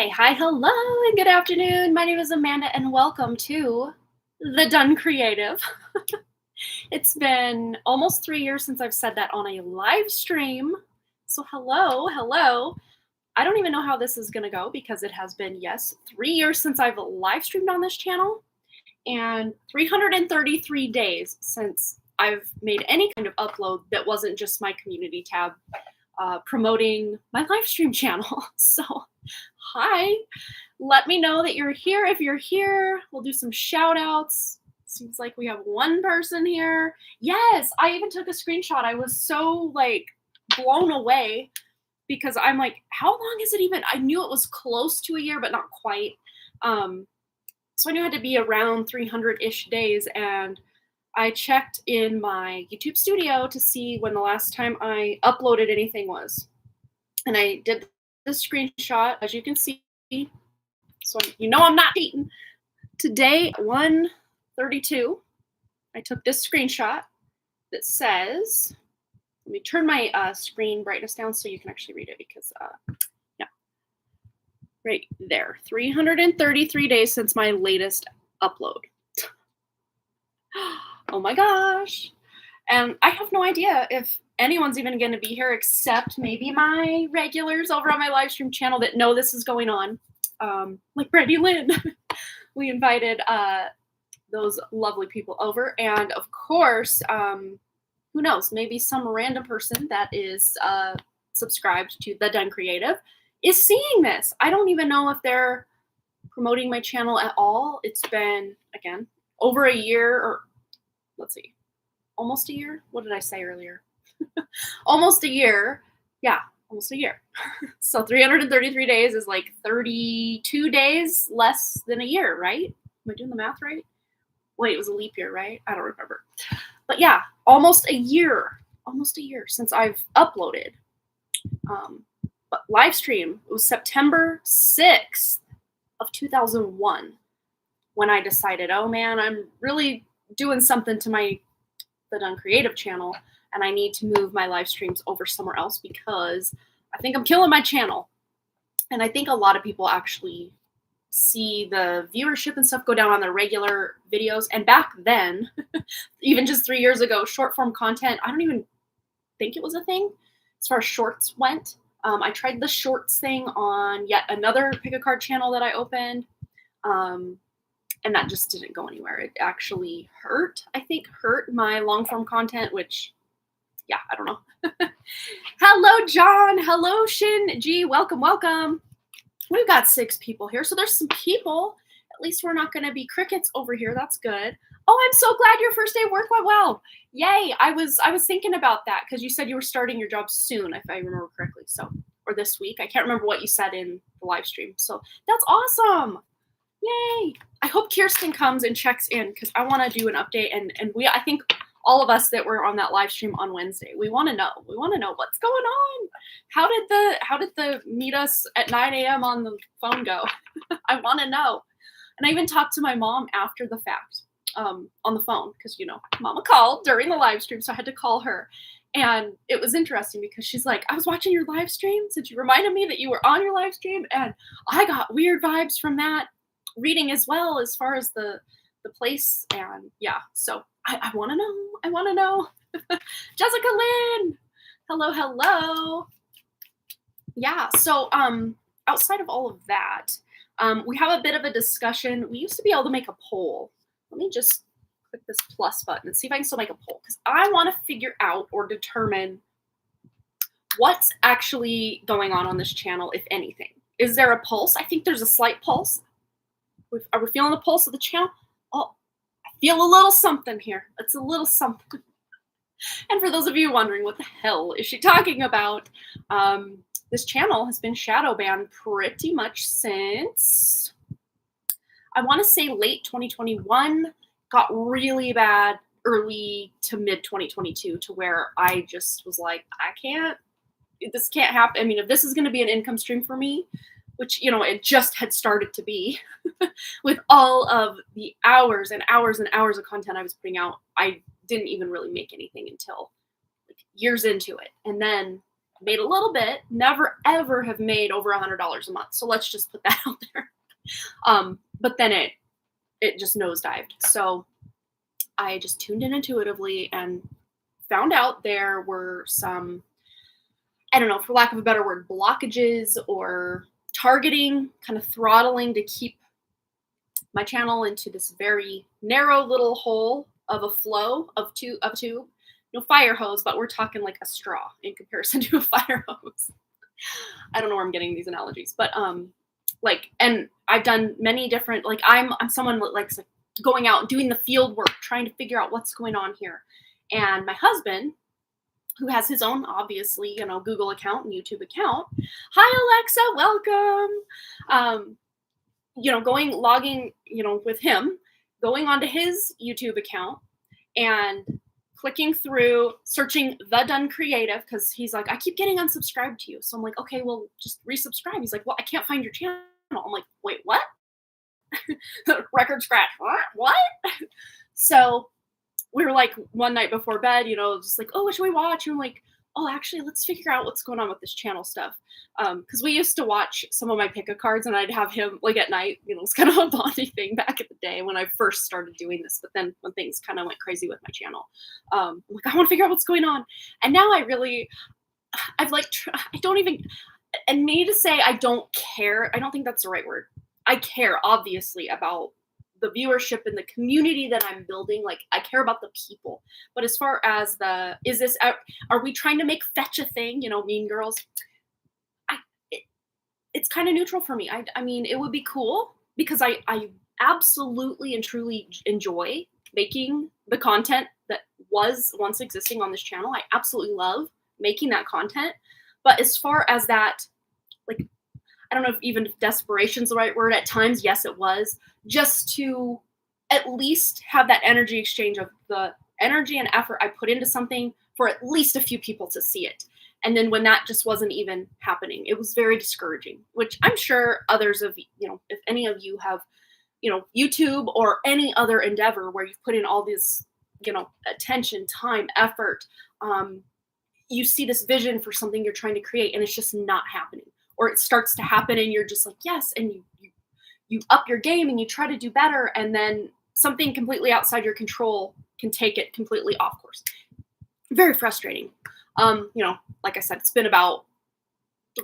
Hi, hello, and good afternoon. My name is Amanda, and welcome to The Done Creative. It's been almost 3 years since I've said that on a live stream. So, hello. I don't even know how this is going to go because it has been, yes, 3 years since I've live streamed on this channel and 333 days since I've made any kind of upload that wasn't just my community tab promoting my live stream channel. So, hi. Let me know that you're here. If you're here, we'll do some shout outs. Seems like we have one person here. Yes, I even took a screenshot. I was so blown away because I'm like, how long is it even? I knew it was close to a year, but not quite. So I knew it had to be around 300-ish days. And I checked in my YouTube studio to see when the last time I uploaded anything was. And I did this screenshot, as you can see. So you know I'm not cheating. Today, 1:32, I took this screenshot that says, let me turn my screen brightness down so you can actually read it because, yeah, right there. 333 days since my latest upload. Oh my gosh. And I have no idea if anyone's even going to be here except maybe my regulars over on my live stream channel that know this is going on. Like Brandy Lynn. We invited those lovely people over. And of course, who knows, maybe some random person that is subscribed to The Done Creative is seeing this. I don't even know if they're promoting my channel at all. It's been, again, over a year, or let's see, almost a year. What did I say earlier? Almost a year. Yeah, almost a year. So 333 days is like 32 days less than a year, right? Am I doing the math right? Wait, it was a leap year, right? I don't remember. But yeah, almost a year since I've uploaded. But live stream, it was September 6th of 2001 when I decided, oh man, I'm really doing something to my The Done Creative channel, and I need to move my live streams over somewhere else because I think I'm killing my channel. And I think a lot of people actually see the viewership and stuff go down on their regular videos. And back then, even just 3 years ago, short form content, I don't even think it was a thing as far as shorts went. I tried the shorts thing on yet another pick a card channel that I opened. And that just didn't go anywhere. It actually hurt my long form content, which, yeah, I don't know. Hello, John. Hello, Shin G. Welcome. We've got 6 people here, so there's some people. At least we're not going to be crickets over here. That's good. Oh, I'm so glad your first day of work went well. Yay. I was thinking about that because you said you were starting your job soon, if I remember correctly. So, or this week. I can't remember what you said in the live stream. So that's awesome. Yay. I hope Kirsten comes and checks in because I want to do an update. And I think all of us that were on that live stream on Wednesday, we want to know. We want to know what's going on. How did the meet us at 9 a.m. on the phone go? I want to know. And I even talked to my mom after the fact on the phone because, Mama called during the live stream, so I had to call her. And it was interesting because she's like, I was watching your live stream since you reminded me that you were on your live stream, and I got weird vibes from that reading as well as far as the place. And yeah, so I want to know. Jessica Lynn, hello. Yeah, so outside of all of that, we have a bit of a discussion. We used to be able to make a poll. Let me just click this plus button and see if I can still make a poll because I want to figure out or determine what's actually going on this channel, if anything. Is there a pulse? I think there's a slight pulse. Are we feeling the pulse of the channel? Oh, I feel a little something here. It's a little something. And for those of you wondering, what the hell is she talking about? This channel has been shadow banned pretty much since, I want to say late 2021, got really bad early to mid 2022 to where I just was like, this can't happen. I mean, if this is going to be an income stream for me, which, it just had started to be with all of the hours and hours and hours of content I was putting out, I didn't even really make anything until years into it. And then Made a little bit, never ever have made over $100 a month. So let's just put that out there. But then it just nosedived. So I just tuned in intuitively and found out there were some, I don't know, for lack of a better word, blockages or targeting, kind of throttling to keep my channel into this very narrow little hole of a flow of tube, no fire hose, but we're talking like a straw in comparison to a fire hose. I don't know where I'm getting these analogies, but like, and I've done many different, like I'm someone that likes like going out, doing the field work, trying to figure out what's going on here. And my husband, who has his own, obviously, you know, Google account and YouTube account. Hi, Alexa, welcome. You know, logging, you know, with him, going onto his YouTube account and clicking through, searching The Done Creative, because he's like, I keep getting unsubscribed to you. So I'm like, okay, well, just resubscribe. He's like, well, I can't find your channel. I'm like, wait, what? Record scratch. What? So we were like one night before bed, you know, just like, oh, what should we watch? And I'm like, oh, actually, let's figure out what's going on with this channel stuff. Because we used to watch some of my pick-a-cards and I'd have him like at night, you know, it's kind of a bonding thing back in the day when I first started doing this. But then when things kind of went crazy with my channel, I'm like, I want to figure out what's going on. And now I've like, I don't even, and me to say I don't care, I don't think that's the right word. I care, obviously, about the viewership and the community that I'm building. Like, I care about the people. But as far as are we trying to make fetch a thing, you know, Mean Girls? It's kind of neutral for me. I mean, it would be cool because I absolutely and truly enjoy making the content that was once existing on this channel. I absolutely love making that content. But as far as that, like, I don't know if even desperation's the right word. At times, yes, it was. Just to at least have that energy exchange of the energy and effort I put into something for at least a few people to see it. And then when that just wasn't even happening, it was very discouraging, which I'm sure others of, you know, if any of you have, you know, YouTube or any other endeavor where you've put in all this, you know, attention, time, effort, you see this vision for something you're trying to create and it's just not happening. Or it starts to happen and you're just like, yes, and you up your game and you try to do better, and then something completely outside your control can take it completely off course. Very frustrating. You know, like I said, it's been about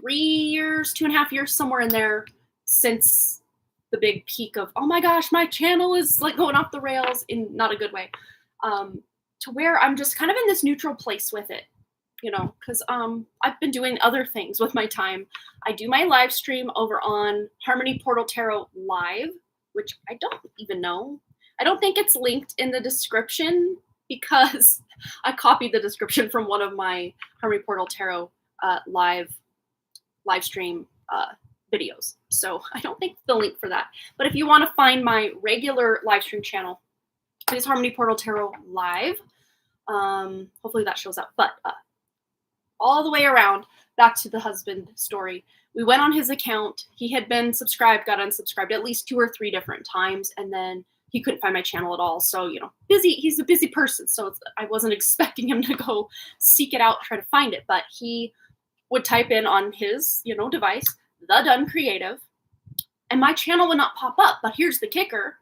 3 years, 2.5 years, somewhere in there since the big peak of, oh my gosh, my channel is like going off the rails in not a good way, to where I'm just kind of in this neutral place with it. You know, because I've been doing other things with my time. I do my live stream over on Harmony Portal Tarot Live, which I don't even know. I don't think it's linked in the description because I copied the description from one of my Harmony Portal Tarot live stream videos. So I don't think the link for that. But if you want to find my regular live stream channel, it is Harmony Portal Tarot Live. Hopefully that shows up. But all the way around, back to the husband story. We went on his account. He had been subscribed, got unsubscribed at least 2 or 3 different times, and then he couldn't find my channel at all. So, you know, busy. He's a busy person, so I wasn't expecting him to go seek it out, try to find it. But he would type in on his, you know, device, The Done Creative, and my channel would not pop up. But here's the kicker.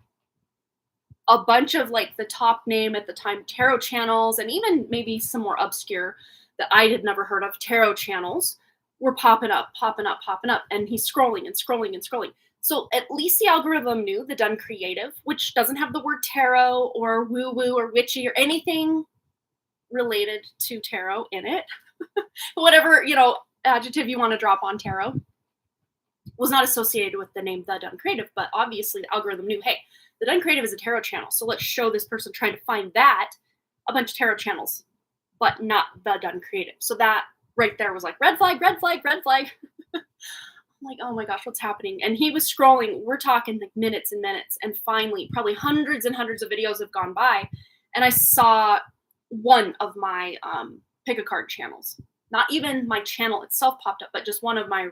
A bunch of, like, the top name at the time tarot channels, and even maybe some more obscure that I had never heard of tarot channels were popping up. And he's scrolling and scrolling and scrolling. So at least the algorithm knew The Done Creative, which doesn't have the word tarot or woo-woo or witchy or anything related to tarot in it. Whatever, you know, adjective you want to drop on tarot was not associated with the name The Done Creative. But obviously the algorithm knew, hey, The Done Creative is a tarot channel. So let's show this person trying to find that a bunch of tarot channels, but not The Done Creative. So that right there was like, red flag, red flag, red flag. I'm like, oh my gosh, what's happening? And he was scrolling. We're talking like minutes and minutes. And finally, probably hundreds and hundreds of videos have gone by. And I saw one of my pick-a-card channels. Not even my channel itself popped up, but just one of my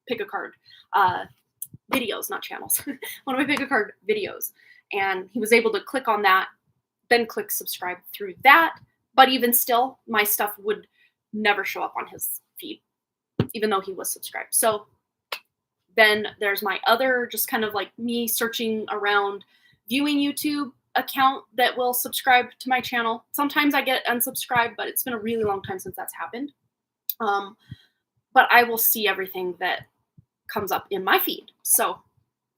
pick-a-card videos, not channels. One of my pick-a-card videos. And he was able to click on that, then click subscribe through that. But even still, my stuff would never show up on his feed. even though he was subscribed. So then there's my other, just kind of like me searching around, viewing YouTube account that will subscribe to my channel. Sometimes I get unsubscribed, but it's been a really long time since that's happened. But I will see everything that comes up in my feed. So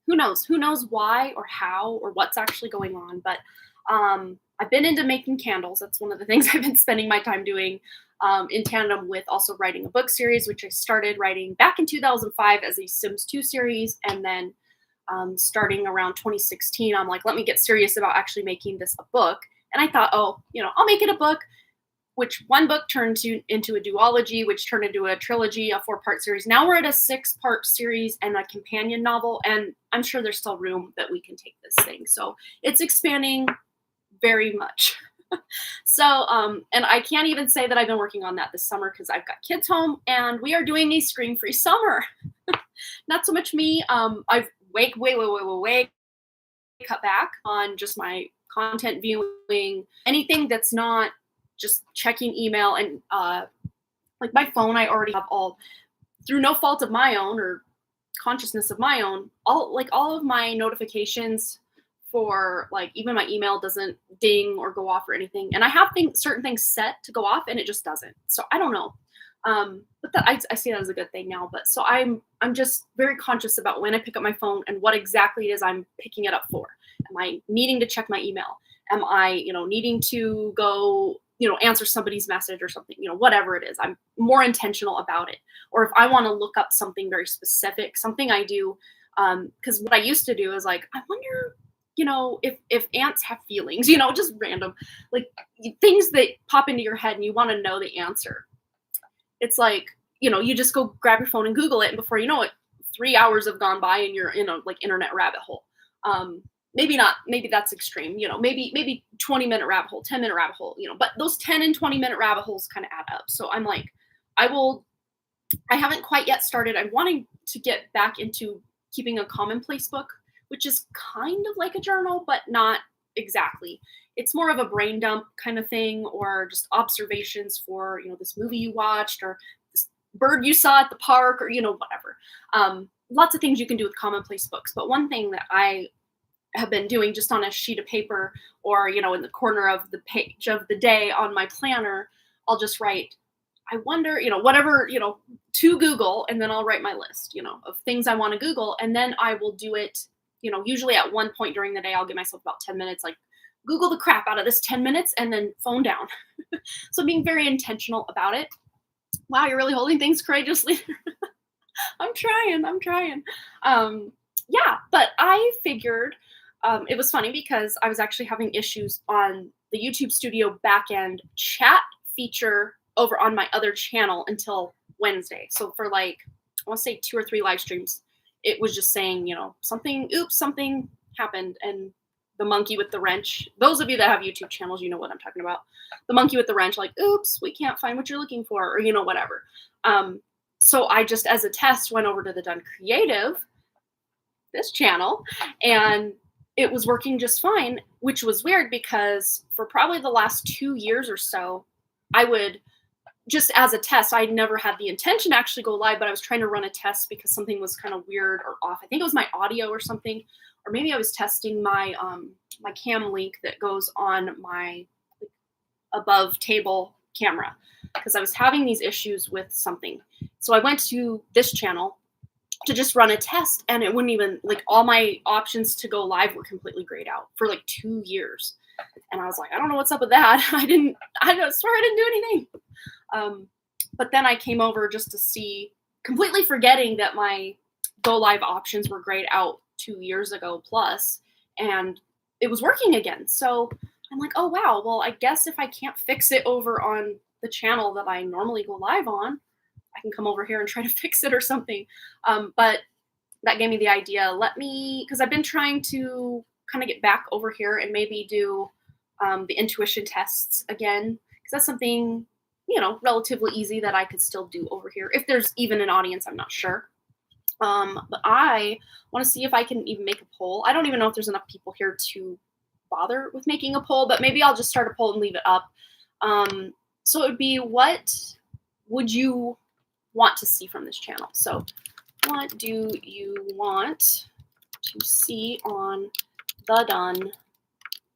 who knows? Who knows why or how or what's actually going on? But I've been into making candles. That's one of the things I've been spending my time doing, in tandem with also writing a book series, which I started writing back in 2005 as a Sims 2 series. And then starting around 2016, I'm like, let me get serious about actually making this a book. And I thought, oh, I'll make it a book, which one book turned into a duology, which turned into a trilogy, a 4-part series. Now we're at a 6-part series and a companion novel. And I'm sure there's still room that we can take this thing. So it's expanding very much. So, and I can't even say that I've been working on that this summer because I've got kids home and we are doing a screen-free summer. Not so much me. I've way cut back on just my content viewing, anything that's not just checking email and like my phone. I already have all, through no fault of my own or consciousness of my own, all of my notifications for like even my email doesn't ding or go off or anything. And I have certain things set to go off and it just doesn't. So I don't know. But I see that as a good thing now. But so I'm just very conscious about when I pick up my phone and what exactly it is I'm picking it up for. Am I needing to check my email? Am I, needing to go, answer somebody's message or something, whatever it is, I'm more intentional about it. Or if I want to look up something very specific, something I do, because what I used to do is like, I wonder, if ants have feelings, just random, like things that pop into your head and you want to know the answer. It's like, you just go grab your phone and Google it. And before you know it, 3 hours have gone by and you're in a like internet rabbit hole. Maybe not, maybe that's extreme, maybe 20-minute rabbit hole, 10-minute rabbit hole, but those 10 and 20-minute rabbit holes kind of add up. So I'm like, I haven't quite yet started. I'm wanting to get back into keeping a commonplace book, which is kind of like a journal, but not exactly. It's more of a brain dump kind of thing, or just observations for, this movie you watched or this bird you saw at the park or, whatever. Lots of things you can do with commonplace books. But one thing that I have been doing just on a sheet of paper or, in the corner of the page of the day on my planner, I'll just write, I wonder, whatever, to Google, and then I'll write my list, of things I want to Google. And then I will do it, usually at one point during the day, I'll give myself about 10 minutes, like Google the crap out of this 10 minutes and then phone down. So being very intentional about it. Wow, you're really holding things courageously. I'm trying. Yeah, but I figured it was funny because I was actually having issues on the YouTube Studio backend chat feature over on my other channel until Wednesday. So for like, I want to say 2 or 3 live streams, it was just saying, something happened. And the monkey with the wrench, those of you that have YouTube channels, you know what I'm talking about. The monkey with the wrench, like, oops, we can't find what you're looking for, or, whatever. So I just, as a test, went over to the Done Creative, this channel, and it was working just fine, which was weird because for probably the last 2 years or so, I would just as a test, I never had the intention to actually go live, but I was trying to run a test because something was kind of weird or off. I think it was my audio or something, or maybe I was testing my my cam link that goes on my above table camera because I was having these issues with something. So I went to this channel to just run a test, and it wouldn't even, like, all my options to go live were completely grayed out for like 2 years. And I was like, I don't know what's up with that. I swear I didn't do anything. But then I came over just to see, completely forgetting that my go live options were grayed out 2 years ago plus, and it was working again. So I'm like, oh wow, well, I guess if I can't fix it over on the channel that I normally go live on, I can come over here and try to fix it or something. But that gave me the idea, because I've been trying to kind of get back over here and maybe do the intuition tests again, because that's something, relatively easy that I could still do over here. If there's even an audience, I'm not sure. But I want to see if I can even make a poll. I don't even know if there's enough people here to bother with making a poll, but maybe I'll just start a poll and leave it up. So it would be, what would you want to see from this channel. So what do you want to see on the Done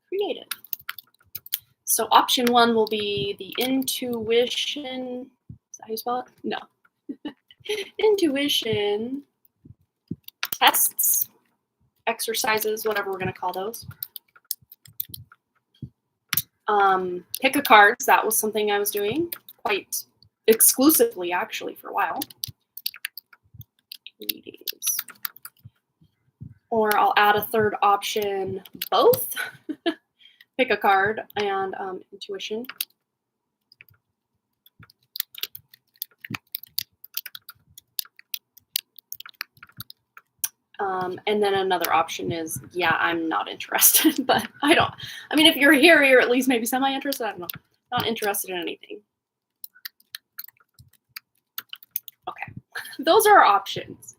Creative? So option 1 will be the intuition. Is that how you spell it? No. Intuition tests, exercises, whatever we're going to call those. Pick a cards. That was something I was doing quite exclusively, actually, for a while. Readings. Or I'll add a third option, both. Pick a card and intuition. And then another option is, yeah, I'm not interested, but I mean, if you're here, you're at least maybe semi-interested. I don't know. Not interested in anything. Okay. Those are our options.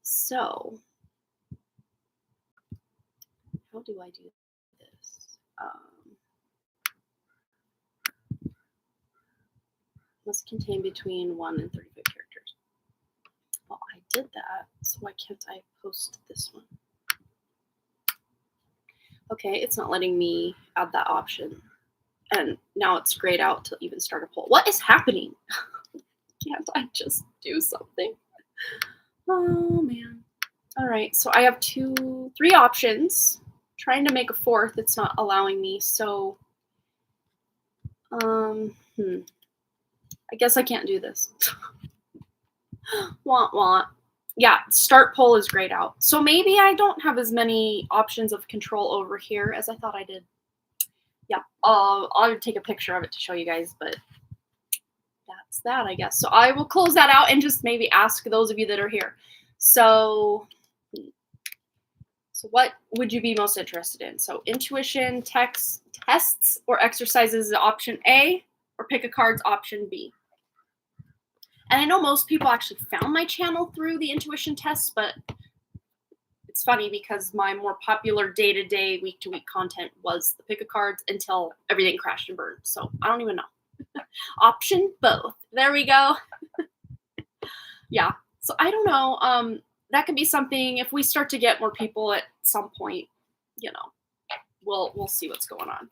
So how do I do this? Must contain between 1 and 35 characters. Well, I did that, so why can't I post this one? Okay, it's not letting me add that option. And now it's grayed out to even start a poll. What is happening? Can't I just do something? Oh, man. All right, so I have 3 options. Trying to make a 4th, it's not allowing me. So, I guess I can't do this. Want, want. Yeah, start poll is grayed out. So maybe I don't have as many options of control over here as I thought I did. Yeah, I'll take a picture of it to show you guys, but that's that, I guess. So I will close that out and just maybe ask those of you that are here. So what would you be most interested in? So intuition, tests, or exercises is option A, or pick a card's option B. And I know most people actually found my channel through the intuition tests, but it's funny because my more popular day-to-day, week-to-week content was the pick a cards until everything crashed and burned. So I don't even know. Option both. There we go. Yeah. So I don't know. That could be something if we start to get more people at some point, you know, we'll see what's going on.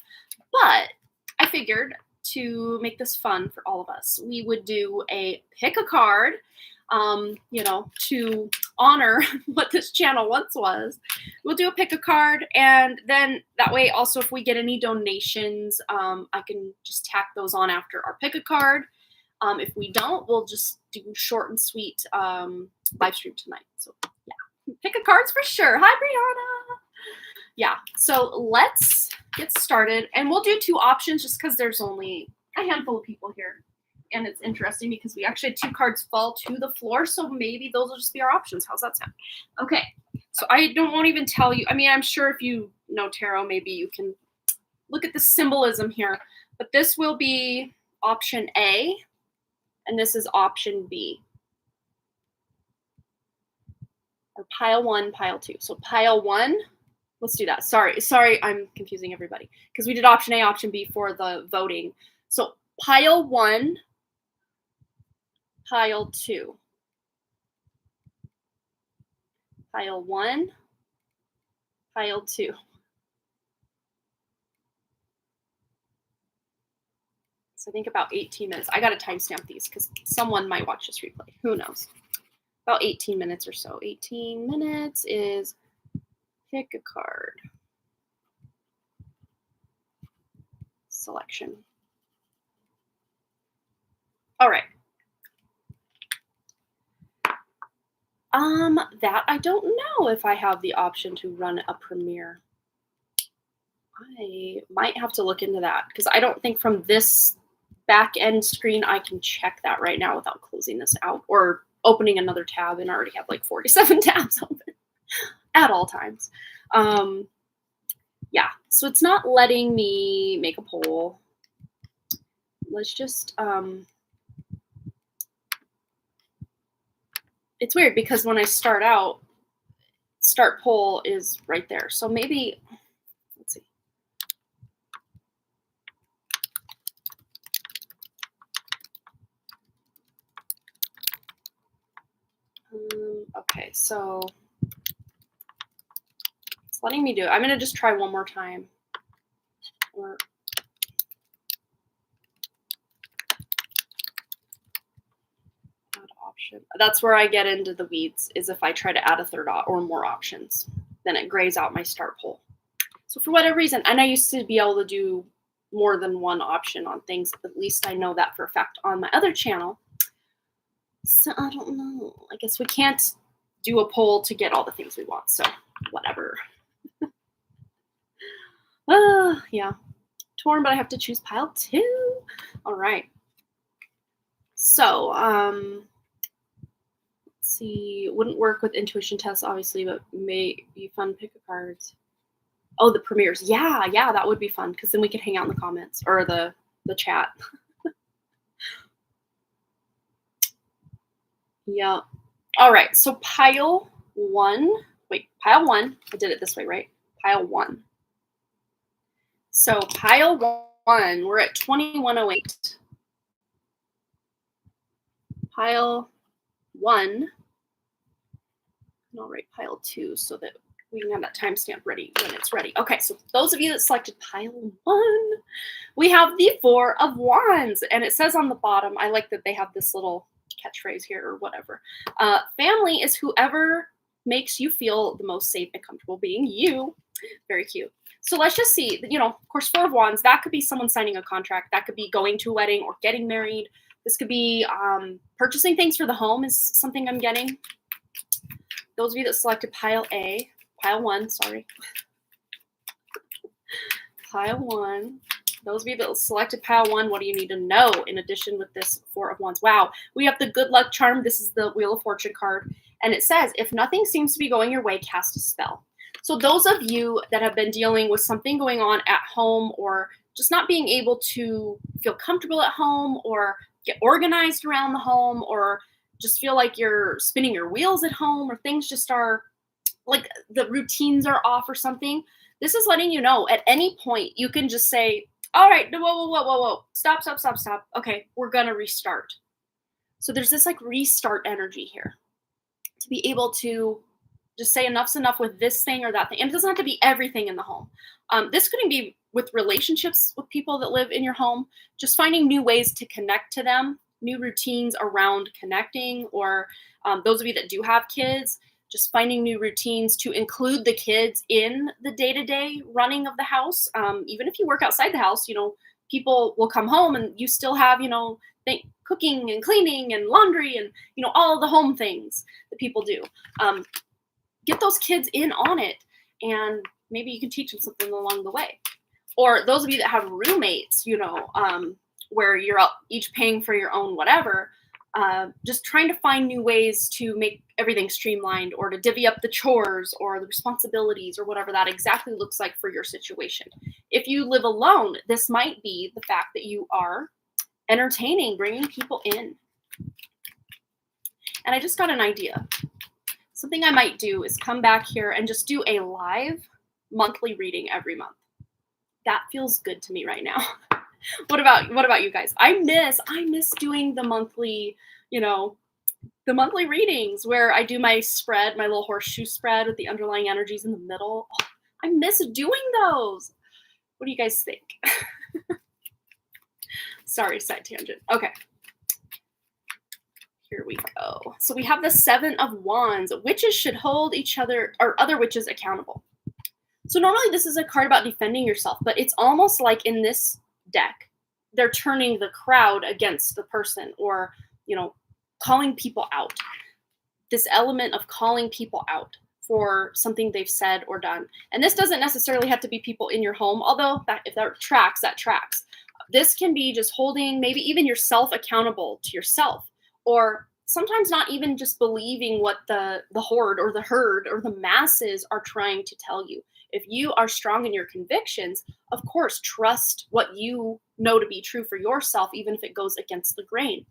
But I figured to make this fun for all of us, we would do a pick a card, you know, to honor what this channel once was. We'll do a pick a card, and then that way also if we get any donations, I can just tack those on after our pick a card. If we don't, we'll just do short and sweet live stream tonight. So yeah, pick a cards for sure. Hi, Brianna. Yeah, so let's get started. And we'll do 2 options just because there's only a handful of people here. And it's interesting because we actually had 2 cards fall to the floor. So maybe those will just be our options. How's that sound? Okay, so won't even tell you. I mean, I'm sure if you know tarot, maybe you can look at the symbolism here. But this will be option A. And this is option B. Or pile 1, pile 2. So pile 1. Let's do that. Sorry, I'm confusing everybody because we did option A, option B for the voting. So pile 1, pile 2. Pile 1, pile 2. So I think about 18 minutes. I got to timestamp these because someone might watch this replay. Who knows? About 18 minutes or so. 18 minutes is pick a card. Selection. All right. That I don't know if I have the option to run a premiere. I might have to look into that because I don't think from this back end screen I can check that right now without closing this out or opening another tab, and I already have like 47 tabs open at all times. Yeah, so it's not letting me make a poll. Let's just it's weird because when I start out, start poll is right there. So maybe, let's see. Okay, so it's letting me do it. I'm going to just try one more time. Or add option. That's where I get into the weeds, is if I try to add a third or more options. Then it grays out my start poll. So for whatever reason, and I used to be able to do more than one option on things, at least I know that for a fact on my other channel. So I don't know. I guess we can't do a poll to get all the things we want, so whatever. Yeah. Torn, but I have to choose pile 2. All right. So, let's see. Wouldn't work with intuition tests, obviously, but may be fun pick a cards. Oh, the premieres. Yeah, that would be fun, because then we could hang out in the comments or the chat. Yeah. All right. So pile 1. Wait, pile 1. I did it this way, right? Pile 1. So pile 1, we're at 2108. Pile 1. And I'll write pile 2 so that we can have that timestamp ready when it's ready. Okay, so those of you that selected pile 1, we have the 4 of Wands. And it says on the bottom, I like that they have this little catchphrase here or whatever. Family is whoever makes you feel the most safe and comfortable being you. Very cute. So let's just see, of course, 4 of Wands, that could be someone signing a contract. That could be going to a wedding or getting married. This could be purchasing things for the home is something I'm getting. Those of you that selected pile 1, sorry. Pile 1. Those of you that selected pile 1, what do you need to know in addition with this 4 of Wands? Wow, we have the good luck charm. This is the Wheel of Fortune card. And it says, if nothing seems to be going your way, cast a spell. So those of you that have been dealing with something going on at home, or just not being able to feel comfortable at home or get organized around the home, or just feel like you're spinning your wheels at home, or things just are like the routines are off or something, this is letting you know at any point you can just say, all right, whoa, stop. Okay, we're gonna restart. So there's this like restart energy here to be able to just say enough's enough with this thing or that thing. And it doesn't have to be everything in the home. This couldn't be with relationships with people that live in your home, just finding new ways to connect to them, new routines around connecting, or those of you that do have kids, just finding new routines to include the kids in the day-to-day running of the house. Even if you work outside the house, people will come home and you still have, cooking and cleaning and laundry and, all the home things that people do. Get those kids in on it, and maybe you can teach them something along the way. Or those of you that have roommates, where you're each paying for your own whatever, just trying to find new ways to make everything streamlined, or to divvy up the chores or the responsibilities or whatever that exactly looks like for your situation. If you live alone, this might be the fact that you are entertaining, bringing people in. And I just got an idea. Something I might do is come back here and just do a live monthly reading every month. That feels good to me right now. What about you guys? I miss doing the monthly, the monthly readings where I do my spread, my little horseshoe spread with the underlying energies in the middle. Oh, I miss doing those. What do you guys think? Sorry, side tangent. Okay. Here we go. So we have the 7 of Wands. Witches should hold each other or other witches accountable. So normally this is a card about defending yourself, but it's almost like in this deck, they're turning the crowd against the person, or, calling people out. This element of calling people out for something they've said or done. And this doesn't necessarily have to be people in your home, although if that tracks, that tracks. This can be just holding maybe even yourself accountable to yourself, or sometimes not even just believing what the horde or the herd or the masses are trying to tell you. If you are strong in your convictions, of course, trust what you know to be true for yourself, even if it goes against the grain.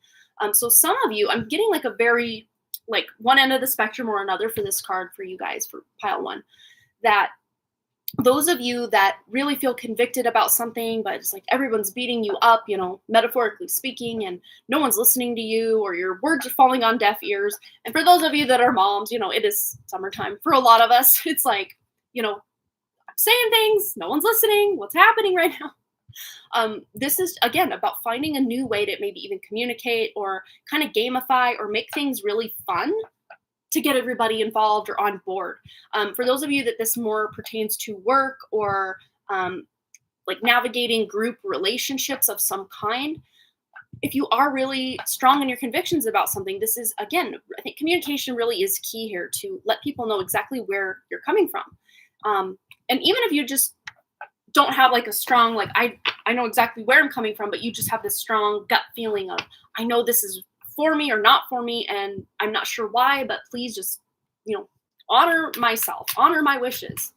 So some of you, I'm getting like a very, like one end of the spectrum or another for this card for you guys, for pile 1, that those of you that really feel convicted about something, but it's like everyone's beating you up, metaphorically speaking, and no one's listening to you, or your words are falling on deaf ears. And for those of you that are moms, it is summertime. For a lot of us, it's like, I'm saying things, no one's listening. What's happening right now? This is, again, about finding a new way to maybe even communicate or kind of gamify or make things really fun to get everybody involved or on board. For those of you that this more pertains to work or like navigating group relationships of some kind, if you are really strong in your convictions about something, this is, again, I think communication really is key here to let people know exactly where you're coming from. And even if you just don't have like a strong, like, I know exactly where I'm coming from, but you just have this strong gut feeling of, I know this is for me or not for me, and I'm not sure why, but please just, honor myself, honor my wishes.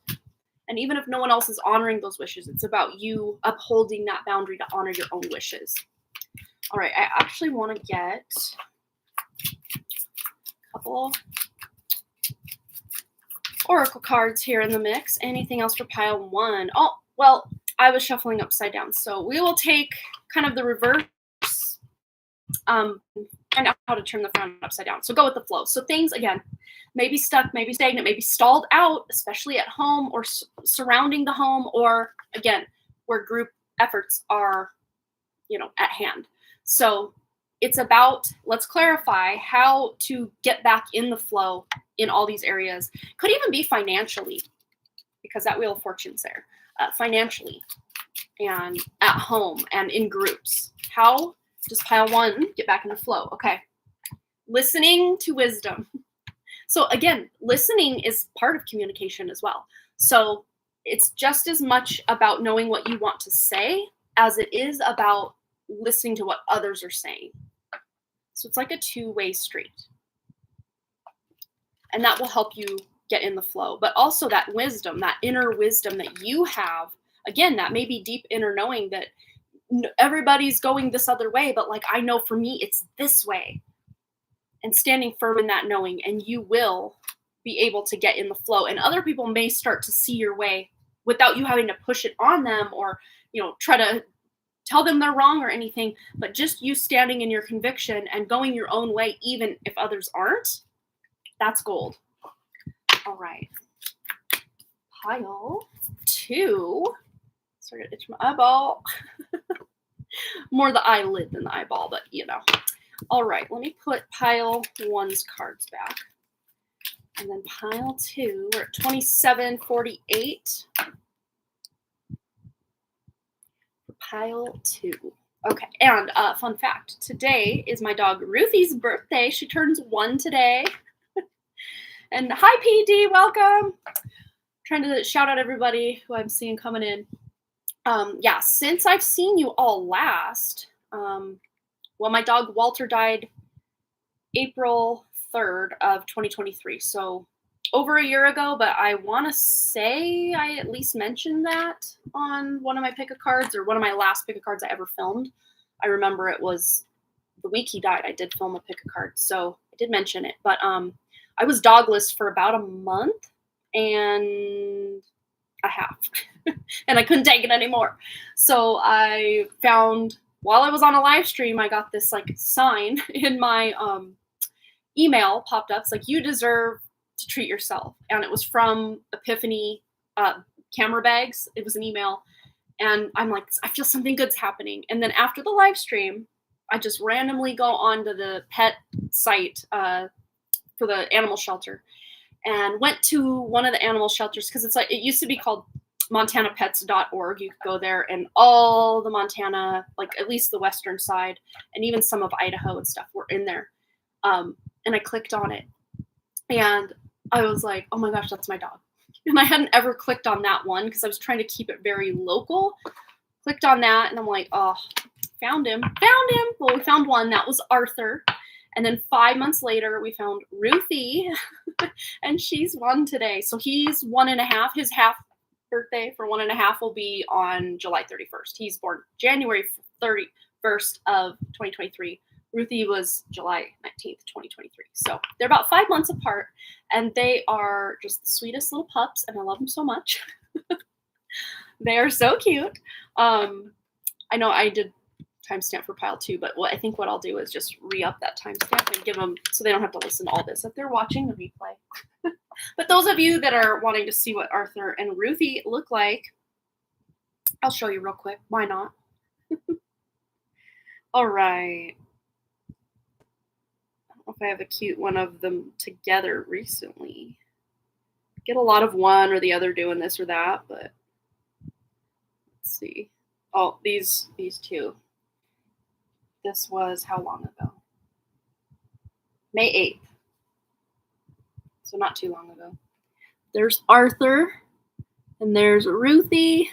And even if no one else is honoring those wishes, it's about you upholding that boundary to honor your own wishes. All right, I actually want to get a couple oracle cards here in the mix. Anything else for pile 1? Oh, well, I was shuffling upside down, so we will take kind of the reverse. Find out how to turn the front upside down. So go with the flow. So things, again, maybe stuck, maybe stagnant, maybe stalled out, especially at home or surrounding the home, or again, where group efforts are, at hand. So it's about, let's clarify how to get back in the flow in all these areas. Could even be financially, because that Wheel of Fortune's there. Financially and at home and in groups. How does pile 1 get back in the flow? Okay. Listening to wisdom. So again, listening is part of communication as well. So it's just as much about knowing what you want to say as it is about listening to what others are saying. So it's like a two-way street. And that will help you get in the flow. But also that wisdom, that inner wisdom that you have, again, that may be deep inner knowing that everybody's going this other way, but like, I know for me, it's this way. And standing firm in that knowing, and you will be able to get in the flow. And other people may start to see your way without you having to push it on them or, try to tell them they're wrong or anything, but just you standing in your conviction and going your own way, even if others aren't, that's gold. All right. Pile 2. Sorry, to itch my eyeball. More the eyelid than the eyeball, but All right, let me put pile 1's cards back. And then pile 2, we're at 2748. Pile 2. Okay, and fun fact, today is my dog Ruthie's birthday. She turns 1 today. And hi, PD, welcome. Trying to shout out everybody who I'm seeing coming in. Yeah, since I've seen you all last, my dog Walter died April 3rd of 2023. So over a year ago, but I want to say I at least mentioned that on one of my pick-a-cards, or one of my last pick-a-cards I ever filmed. I remember it was the week he died, I did film a pick-a-card, so I did mention it. But I was dogless for about a month and a half, and I couldn't take it anymore. So I found, while I was on a live stream, I got this like sign in my email popped up. It's like, you deserve to treat yourself. And it was from Epiphany Camera Bags. It was an email. And I'm like, I feel something good's happening. And then after the live stream, I just randomly go onto the pet site for the animal shelter and went to one of the animal shelters, because it's like, it used to be called montanapets.org. You could go there, and all the Montana, like at least the western side, and even some of Idaho and stuff were in there. And I clicked on it, and I was like, oh my gosh, that's my dog. And I hadn't ever clicked on that one because I was trying to keep it very local. Clicked on that, and I'm like, oh, found him. Well, we found one. That was Arthur. And then 5 months later, we found Ruthie, and she's 1 today. So he's 1.5. His half birthday for 1.5 will be on July 31st. He's born January 31st of 2023. Ruthie was July 19th, 2023. So they're about 5 months apart, and they are just the sweetest little pups, and I love them so much. They are so cute. I know I did timestamp for pile 2, but I think what I'll do is just re-up that timestamp and give them so they don't have to listen to all this if they're watching the replay. But those of you that are wanting to see what Arthur and Ruthie look like, I'll show you real quick. Why not? All right. I don't know if I have a cute one of them together recently. Get a lot of one or the other doing this or that, but let's see. Oh, these two. This was how long ago? May 8th. So not too long ago. There's Arthur and there's Ruthie.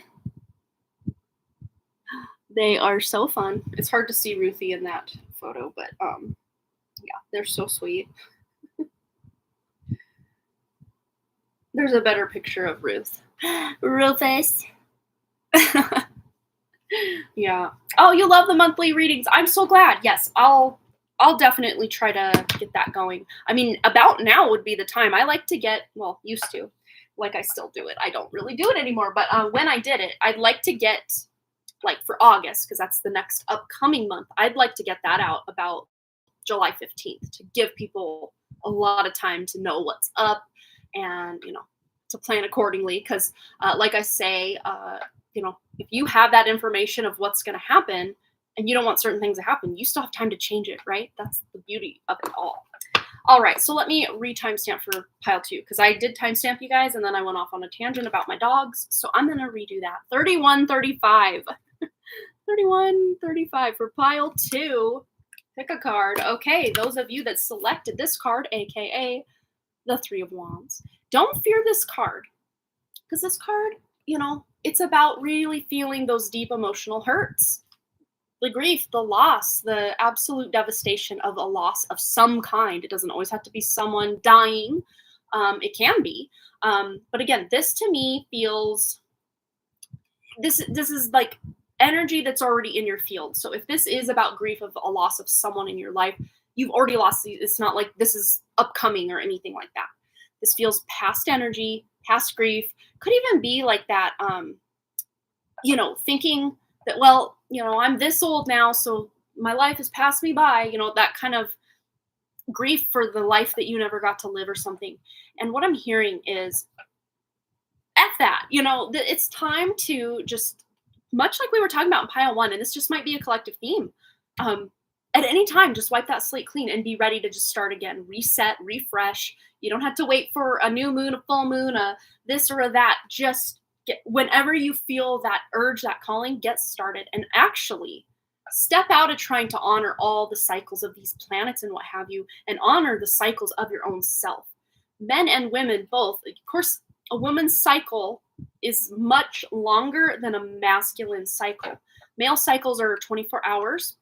They are so fun. It's hard to see Ruthie in that photo, but yeah, they're so sweet. There's a better picture of Ruth. Rufus. Yeah. Oh, you love the monthly readings. I'm so glad. Yes, I'll definitely try to get that going. I mean, about now would be the time. I like to get, well, used to, like I still do it. I don't really do it anymore, but when I did it, I'd like to get, like for August, because that's the next upcoming month, I'd like to get that out about July 15th to give people a lot of time to know what's up and, to plan accordingly. Because like I say, if you have that information of what's going to happen and you don't want certain things to happen, you still have time to change it, right? That's the beauty of it all. All right, so let me re-timestamp for pile 2 because I did timestamp you guys and then I went off on a tangent about my dogs. So I'm going to redo that. 3135. 3135 for pile 2. Pick a card. Okay, those of you that selected this card, aka the 3 of Wands, don't fear this card because this card, it's about really feeling those deep emotional hurts, the grief, the loss, the absolute devastation of a loss of some kind. It doesn't always have to be someone dying. It can be. But again, this to me feels, this is like energy that's already in your field. So if this is about grief of a loss of someone in your life, you've already lost. It's not like this is upcoming or anything like that. This feels past energy, past grief. Could even be like that, thinking that, well, I'm this old now, so my life has passed me by, that kind of grief for the life that you never got to live or something. And what I'm hearing is, F that, it's time to just, much like we were talking about in pile 1, and this just might be a collective theme, at any time, just wipe that slate clean and be ready to just start again, reset, refresh. You don't have to wait for a new moon, a full moon, a this or a that. Just whenever you feel that urge, that calling, get started and actually step out of trying to honor all the cycles of these planets and what have you, and honor the cycles of your own self. Men and women both. Of course, a woman's cycle is much longer than a masculine cycle. Male cycles are 24 hours.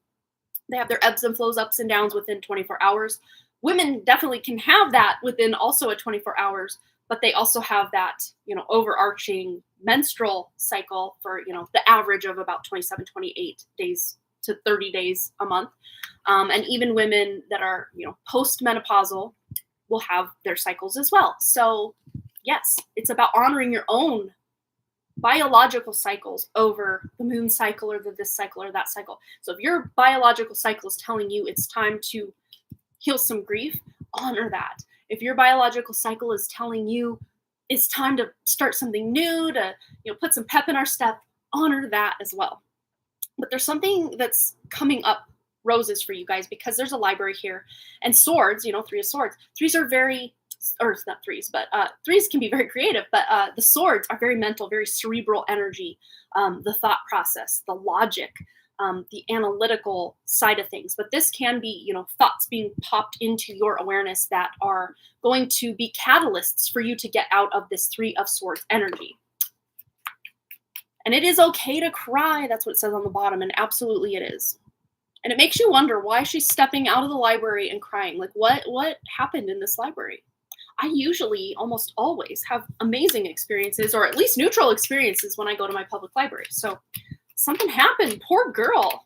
They have their ebbs and flows, ups and downs within 24 hours. Women definitely can have that within also a 24 hours, but they also have that, overarching menstrual cycle for, the average of about 27, 28 days to 30 days a month. And even women that are, post-menopausal will have their cycles as well. So yes, it's about honoring your own biological cycles over the moon cycle or this cycle or that cycle. So if your biological cycle is telling you it's time to heal some grief, honor that. If your biological cycle is telling you it's time to start something new, to put some pep in our step, honor that as well. But there's something that's coming up roses for you guys because there's a library here. And swords, 3 of Swords. Threes are very, or it's not threes, but threes can be very creative, but the swords are very mental, very cerebral energy, the thought process, the logic, the analytical side of things. But this can be, thoughts being popped into your awareness that are going to be catalysts for you to get out of this 3 of Swords energy. And it is okay to cry. That's what it says on the bottom. And absolutely it is. And it makes you wonder why she's stepping out of the library and crying. Like what happened in this library? I usually almost always have amazing experiences, or at least neutral experiences, when I go to my public library. So something happened. Poor girl.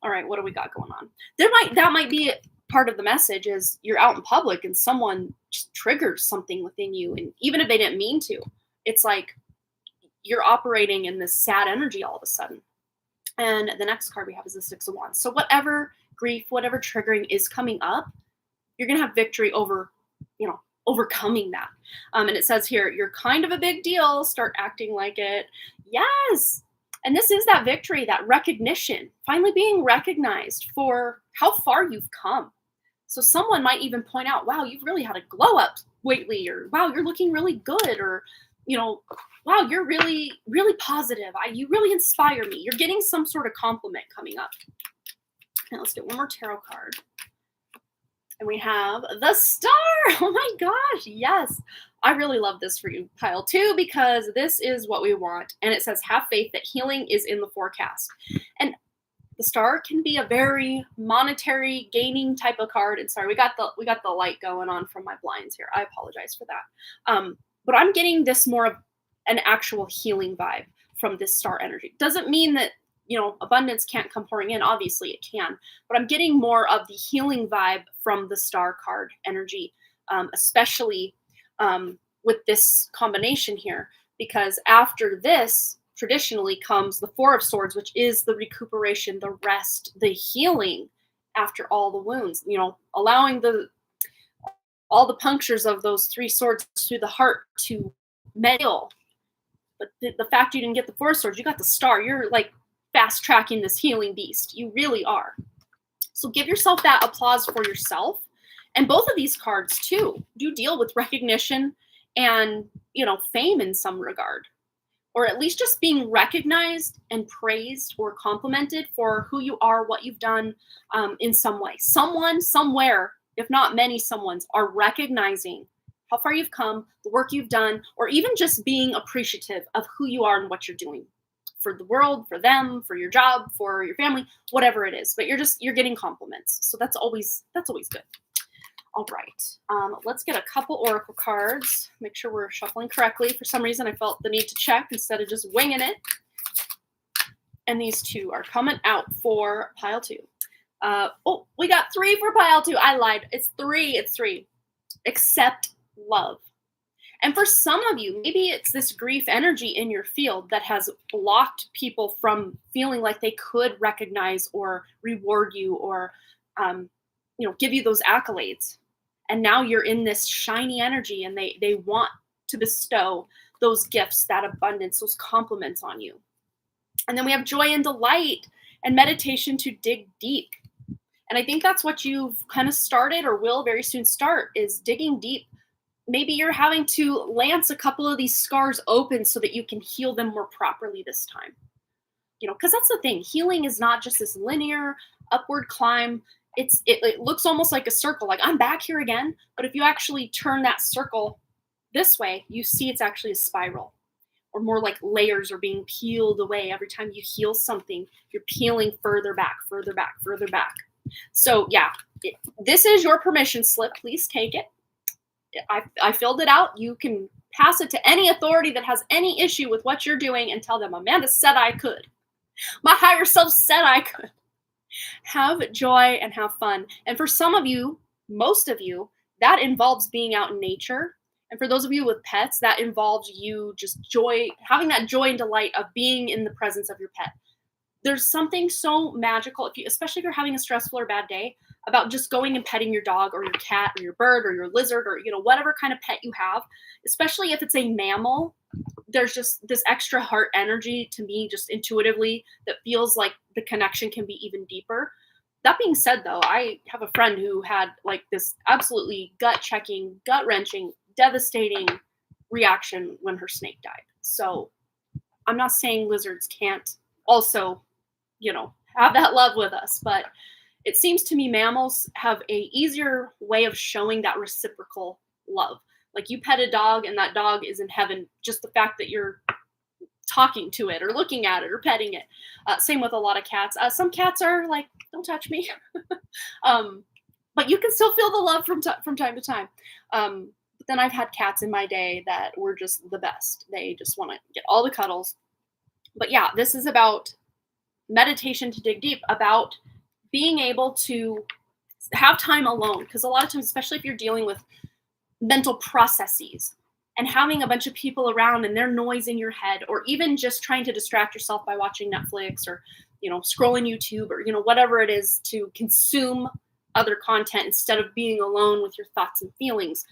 All right, what do we got going on? That might be part of the message is you're out in public and someone just triggers something within you. And even if they didn't mean to, it's like you're operating in this sad energy all of a sudden. And the next card we have is the Six of Wands. So whatever grief, whatever triggering is coming up, you're going to have victory over, overcoming that. And it says here, you're kind of a big deal. Start acting like it. Yes. And this is that victory, that recognition, finally being recognized for how far you've come. So someone might even point out, wow, you've really had a glow up lately, or wow, you're looking really good, or, wow, you're really, really positive. You really inspire me. You're getting some sort of compliment coming up. Now let's get one more tarot card. And we have the Star. Oh my gosh, yes. I really love this for you, pile 2, because this is what we want. And it says, have faith that healing is in the forecast. And the Star can be a very monetary gaining type of card. And sorry, we got the light going on from my blinds here. I apologize for that. But I'm getting this more of an actual healing vibe from this Star energy. Doesn't mean that, abundance can't come pouring in. Obviously it can, but I'm getting more of the healing vibe from the Star card energy, especially with this combination here, because after this, traditionally comes the Four of Swords, which is the recuperation, the rest, the healing after all the wounds, allowing all the punctures of those 3 swords through the heart to heal. But the fact you didn't get the Four of Swords, you got the Star. You're like fast tracking this healing beast. You really are. So give yourself that applause for yourself. And both of these cards too do deal with recognition and, fame in some regard, or at least just being recognized and praised or complimented for who you are, what you've done in some way. Someone, somewhere, if not many someones, are recognizing how far you've come, the work you've done, or even just being appreciative of who you are and what you're doing for the world, for them, for your job, for your family, whatever it is. But you're getting compliments. So that's always good. All right, let's get a couple oracle cards. Make sure we're shuffling correctly. For some reason, I felt the need to check instead of just winging it. And these 2 are coming out for pile 2. We got 3 for pile 2. I lied. It's 3. It's 3. Accept love. And for some of you, maybe it's this grief energy in your field that has blocked people from feeling like they could recognize or reward you or, give you those accolades. And now you're in this shiny energy and they want to bestow those gifts, that abundance, those compliments on you. And then we have joy and delight and meditation to dig deep. And I think that's what you've kind of started or will very soon start, is digging deep. Maybe you're having to lance a couple of these scars open so that you can heal them more properly this time. Because that's the thing. Healing is not just this linear upward climb. It looks almost like a circle, like I'm back here again. But if you actually turn that circle this way, you see it's actually a spiral, or more like layers are being peeled away. Every time you heal something, you're peeling further back, further back, further back. So yeah, this is your permission slip. Please take it. I filled it out. You can pass it to any authority that has any issue with what you're doing and tell them, Amanda said I could. My higher self said I could. Have joy and have fun. And for some of you, most of you, that involves being out in nature. And for those of you with pets, that involves you just having that joy and delight of being in the presence of your pet. There's something so magical, especially if you're having a stressful or bad day, about just going and petting your dog or your cat or your bird or your lizard or whatever kind of pet you have, especially if it's a mammal. There's just this extra heart energy to me, just intuitively, that feels like the connection can be even deeper. That being said, though, I have a friend who had like this absolutely gut-checking, gut-wrenching, devastating reaction when her snake died. So I'm not saying lizards can't also, have that love with us, but it seems to me mammals have a easier way of showing that reciprocal love. Like you pet a dog and that dog is in heaven, just the fact that you're talking to it or looking at it or petting it. Same with a lot of cats. Some cats are like, don't touch me. But you can still feel the love from time to time. But then I've had cats in my day that were just the best. They just want to get all the cuddles. But yeah, this is about meditation to dig deep, about being able to have time alone. Because a lot of times, especially if you're dealing with mental processes, and having a bunch of people around and their noise in your head, or even just trying to distract yourself by watching Netflix or, scrolling YouTube or, whatever it is to consume other content instead of being alone with your thoughts and feelings.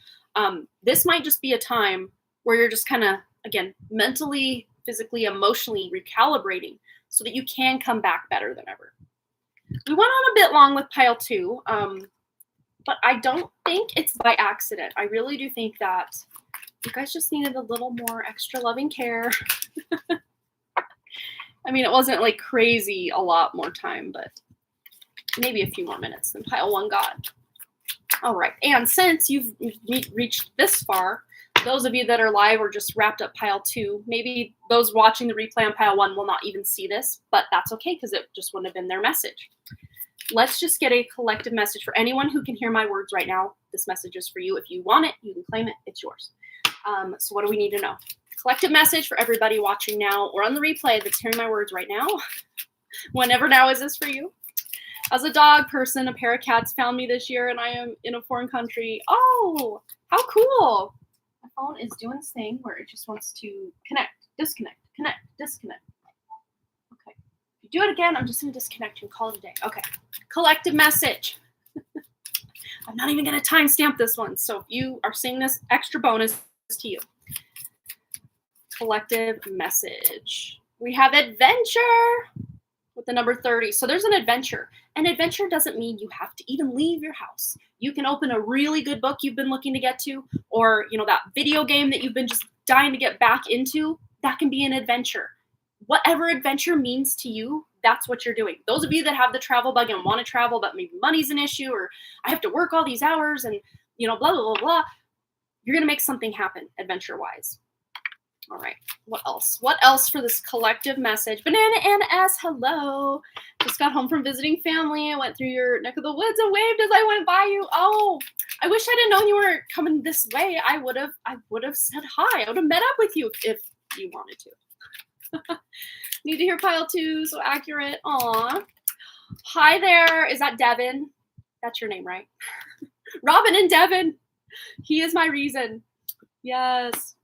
This might just be a time where you're just kind of, again, mentally, physically, emotionally recalibrating so that you can come back better than ever. We went on a bit long with pile 2, but I don't think it's by accident. I really do think that you guys just needed a little more extra loving care. I mean, it wasn't like crazy a lot more time, but maybe a few more minutes than pile 1 got. All right, and since you've reached this far, those of you that are live or just wrapped up pile 2, maybe those watching the replay on pile 1 will not even see this, but that's okay because it just wouldn't have been their message. Let's just get a collective message for anyone who can hear my words right now. This message is for you. If you want it, you can claim it. It's yours. So what do we need to know? Collective message for everybody watching now or on the replay that's hearing my words right now. Whenever now is this for you. As a dog person, a pair of cats found me this year and I am in a foreign country. Oh, how cool. My phone is doing this thing where it just wants to connect, disconnect, connect, disconnect. Okay. If you do it again, I'm just going to disconnect you and call it a day. Okay. Collective message. I'm not even going to timestamp this one. So if you are seeing this, extra bonus to you. Collective message. We have adventure with the number 30. So there's an adventure. An adventure doesn't mean you have to even leave your house. You can open a really good book you've been looking to get to, or that video game that you've been just dying to get back into. That can be an adventure. Whatever adventure means to you, that's what you're doing. Those of you that have the travel bug and want to travel, but maybe money's an issue, or I have to work all these hours and blah, blah, blah, blah, you're going to make something happen adventure-wise. All right. What else? What else for this collective message? Banana Anna S. Hello. Just got home from visiting family. I went through your neck of the woods and waved as I went by you. Oh, I wish I'd have known you were coming this way. I would have said hi. I would have met up with you if you wanted to. Need to hear pile 2. So accurate. Aw. Hi there. Is that Devin? That's your name, right? Robin and Devin. He is my reason. Yes.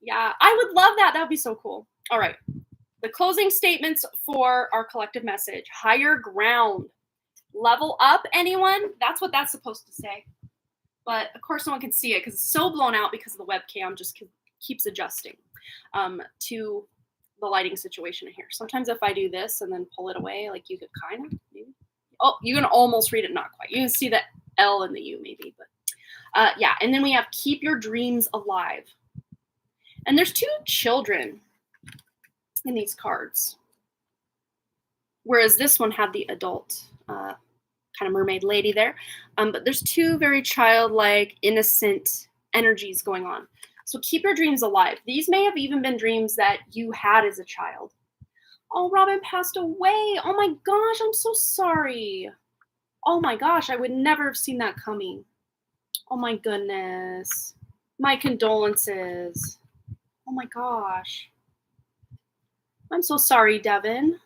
Yeah, I would love that. That would be so cool. All right. The closing statements for our collective message. Higher ground. Level up, anyone? That's what that's supposed to say. But, of course, no one can see it because it's so blown out because of the webcam just keeps adjusting to the lighting situation here. Sometimes if I do this and then pull it away, like you could kind of maybe. Oh, you can almost read it. Not quite. You can see the L and the U maybe. But, yeah. And then we have keep your dreams alive. And there's 2 children in these cards, whereas this one had the adult kind of mermaid lady there. But there's 2 very childlike, innocent energies going on. So keep your dreams alive. These may have even been dreams that you had as a child. Oh, Robin passed away. Oh my gosh, I'm so sorry. Oh my gosh, I would never have seen that coming. Oh my goodness. My condolences. Oh my gosh. I'm so sorry, Devin.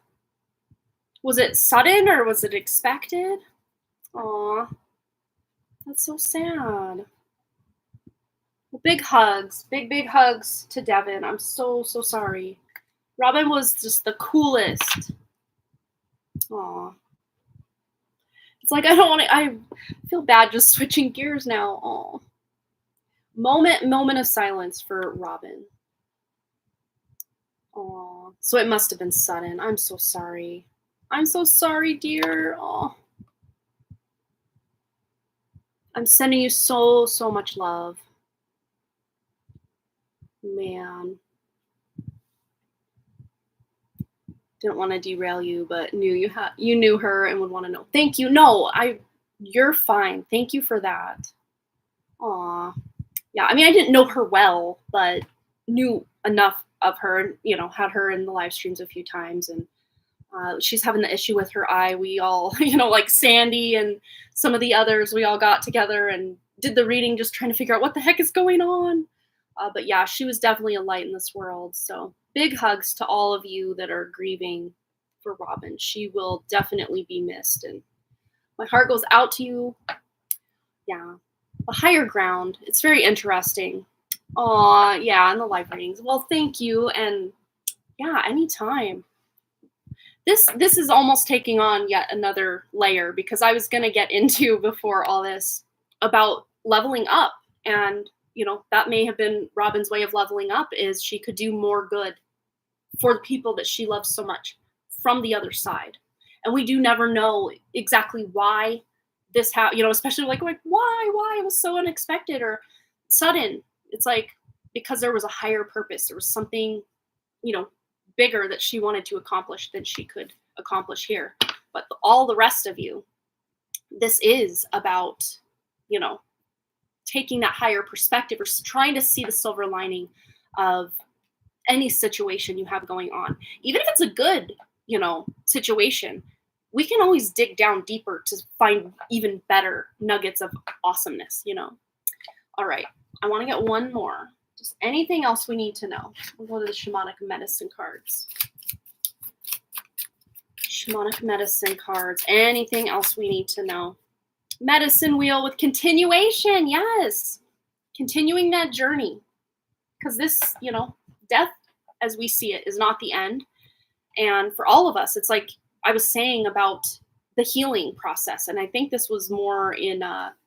Was it sudden or was it expected? Aw. That's so sad. Well, big hugs. Big hugs to Devin. I'm so sorry. Robin was just the coolest. Aw. It's like I feel bad just switching gears now. Aw. Moment of silence for Robin. Aw, so it must have been sudden. I'm so sorry. I'm so sorry, dear. Aw. I'm sending you so much love. Man. Didn't want to derail you, but you knew her and would want to know. Thank you. No, you're fine. Thank you for that. Aw. Yeah, I mean, I didn't know her well, but knew enough of her, had her in the live streams a few times, and she's having the issue with her eye. We all, like Sandy and some of the others, we all got together and did the reading just trying to figure out what the heck is going on. But yeah, she was definitely a light in this world. So big hugs to all of you that are grieving for Robin. She will definitely be missed, and my heart goes out to you. Yeah. The higher ground, it's very interesting. Aw, yeah, and the live readings. Well, thank you, and yeah, anytime. This is almost taking on yet another layer because I was gonna get into before all this about leveling up, and that may have been Robin's way of leveling up is she could do more good for the people that she loves so much from the other side. And we do never know exactly why this happened, especially like why it was so unexpected or sudden. It's like because there was a higher purpose. There was something, you know, bigger that she wanted to accomplish than she could accomplish here. But all the rest of you, this is about, you know, taking that higher perspective or trying to see the silver lining of any situation you have going on. Even if it's a good, situation, we can always dig down deeper to find even better nuggets of awesomeness. All right. I want to get one more. Just anything else we need to know. We'll go to the shamanic medicine cards. Shamanic medicine cards. Anything else we need to know? Medicine wheel with continuation. Yes. Continuing that journey. Because this, death as we see it is not the end. And for all of us, it's like I was saying about the healing process. And I think this was more in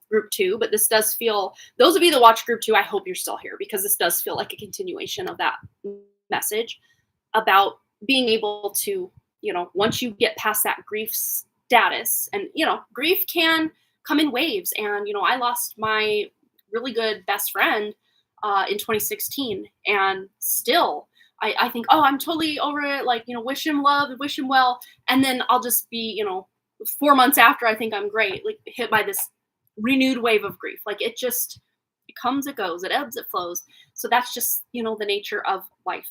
group 2, but this does feel, those of you that watch group 2, I hope you're still here because this does feel like a continuation of that message about being able to, once you get past that grief status, and, grief can come in waves. And, I lost my really good best friend in 2016, and still I think, oh, I'm totally over it. Like, wish him love, wish him well. And then I'll just be, 4 months after I think I'm great, like hit by this renewed wave of grief. Like it comes, it goes, it ebbs, it flows. So that's just, the nature of life.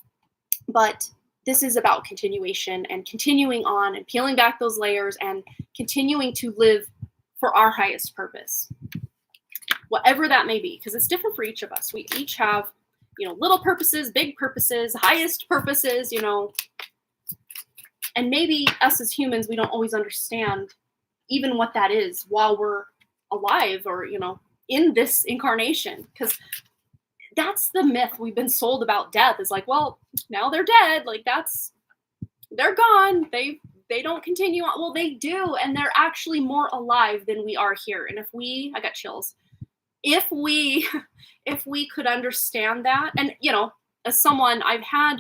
But this is about continuation and continuing on and peeling back those layers and continuing to live for our highest purpose, whatever that may be, because it's different for each of us. We each have, little purposes, big purposes, highest purposes, and maybe us as humans, we don't always understand even what that is while we're alive or, in this incarnation, because that's the myth we've been sold about death is like, well, now they're dead. Like they're gone. They don't continue on. Well, they do. And they're actually more alive than we are here. And I got chills. If we could understand that, and as someone, I've had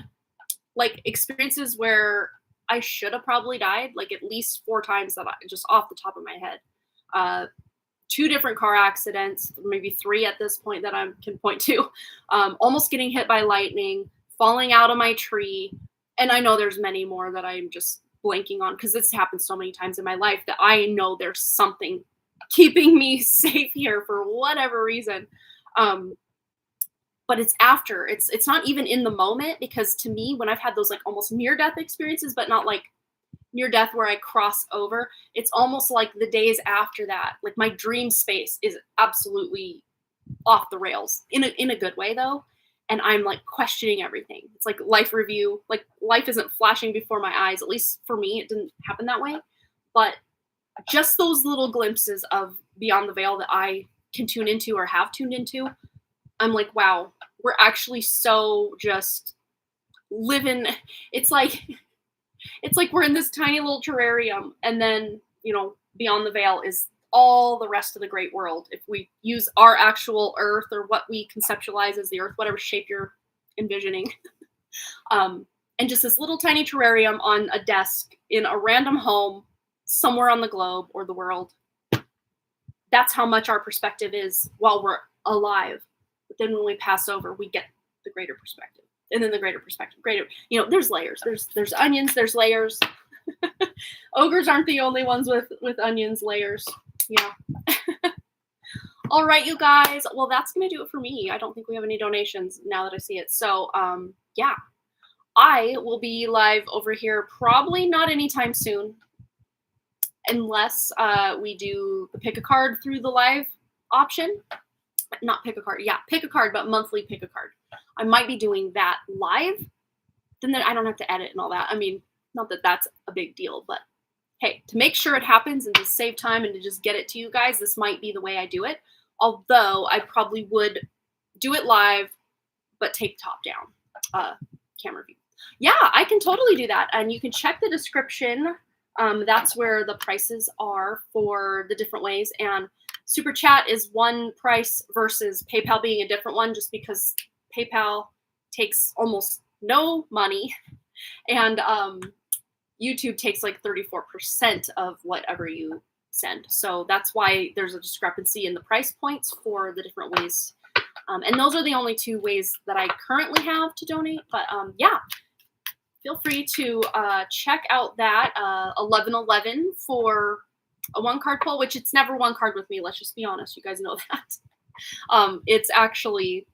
like experiences where I should have probably died like at least 4 times that I just off the top of my head. 2 different car accidents, maybe 3 at this point that I can point to. Almost getting hit by lightning, falling out of my tree, and I know there's many more that I'm just blanking on because this happened so many times in my life that I know there's something keeping me safe here for whatever reason. But it's after, it's not even in the moment, because to me, when I've had those like almost near-death experiences, but not like near death where I cross over, it's almost like the days after that, like my dream space is absolutely off the rails in a good way though. And I'm like questioning everything. It's like life review, like life isn't flashing before my eyes. At least for me, it didn't happen that way. But just those little glimpses of beyond the veil that I can tune into or have tuned into, I'm like, wow, we're actually so just living. It's like we're in this tiny little terrarium, and then, beyond the veil is all the rest of the great world. If we use our actual earth or what we conceptualize as the earth, whatever shape you're envisioning, and just this little tiny terrarium on a desk in a random home somewhere on the globe or the world. That's how much our perspective is while we're alive. But then when we pass over, we get the greater perspective. And then the greater perspective, there's layers. There's onions, there's layers. Ogres aren't the only ones with onions layers. Yeah. All right, you guys. Well, that's going to do it for me. I don't think we have any donations now that I see it. So, yeah. I will be live over here probably not anytime soon, unless we do the pick a card through the live option. Not pick a card. Yeah, pick a card, but monthly pick a card. I might be doing that live. Then I don't have to edit and all that. I mean, not that that's a big deal, but hey, to make sure it happens and to save time and to just get it to you guys, this might be the way I do it. Although I probably would do it live, but take top down camera view. Yeah, I can totally do that. And you can check the description. That's where the prices are for the different ways. And SuperChat is one price versus PayPal being a different one, just because PayPal takes almost no money, and YouTube takes like 34% of whatever you send. So that's why there's a discrepancy in the price points for the different ways. And those are the only two ways that I currently have to donate. But yeah, feel free to check out that 1111 for a one card pull, which it's never one card with me. Let's just be honest. You guys know that. It's actually,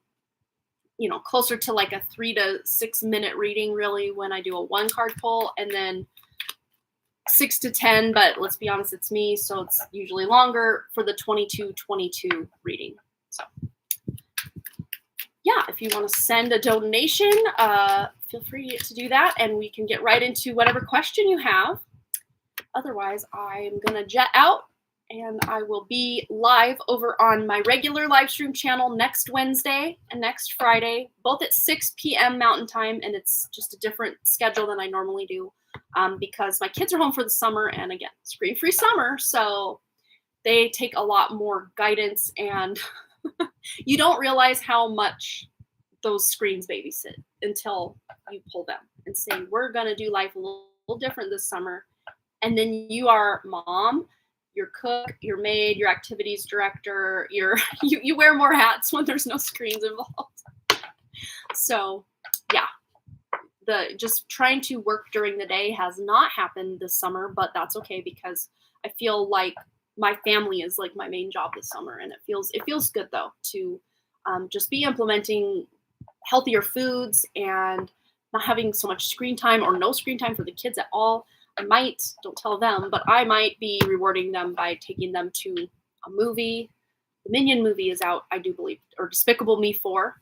you know, closer to like a 3 to 6 minute reading really when I do a one card pull, and then 6 to 10, but let's be honest, it's me, so it's usually longer for the 22-22 reading. So yeah, if you want to send a donation, feel free to do that, and we can get right into whatever question you have. Otherwise, I'm going to jet out, and I will be live over on my regular live stream channel next Wednesday and next Friday, both at 6 p.m. Mountain Time, and it's just a different schedule than I normally do because my kids are home for the summer, and again, screen-free summer, so they take a lot more guidance, and you don't realize how much those screens babysit until you pull them and say, we're going to do life a little different this summer. And then you are mom, your cook, your maid, your activities director, you wear more hats when there's no screens involved. So yeah, just trying to work during the day has not happened this summer, but that's okay because I feel like my family is like my main job this summer, and it feels good though to just be implementing healthier foods and not having so much screen time or no screen time for the kids at all. I might, don't tell them, but I might be rewarding them by taking them to a movie. The Minion movie is out, I do believe, or Despicable Me 4.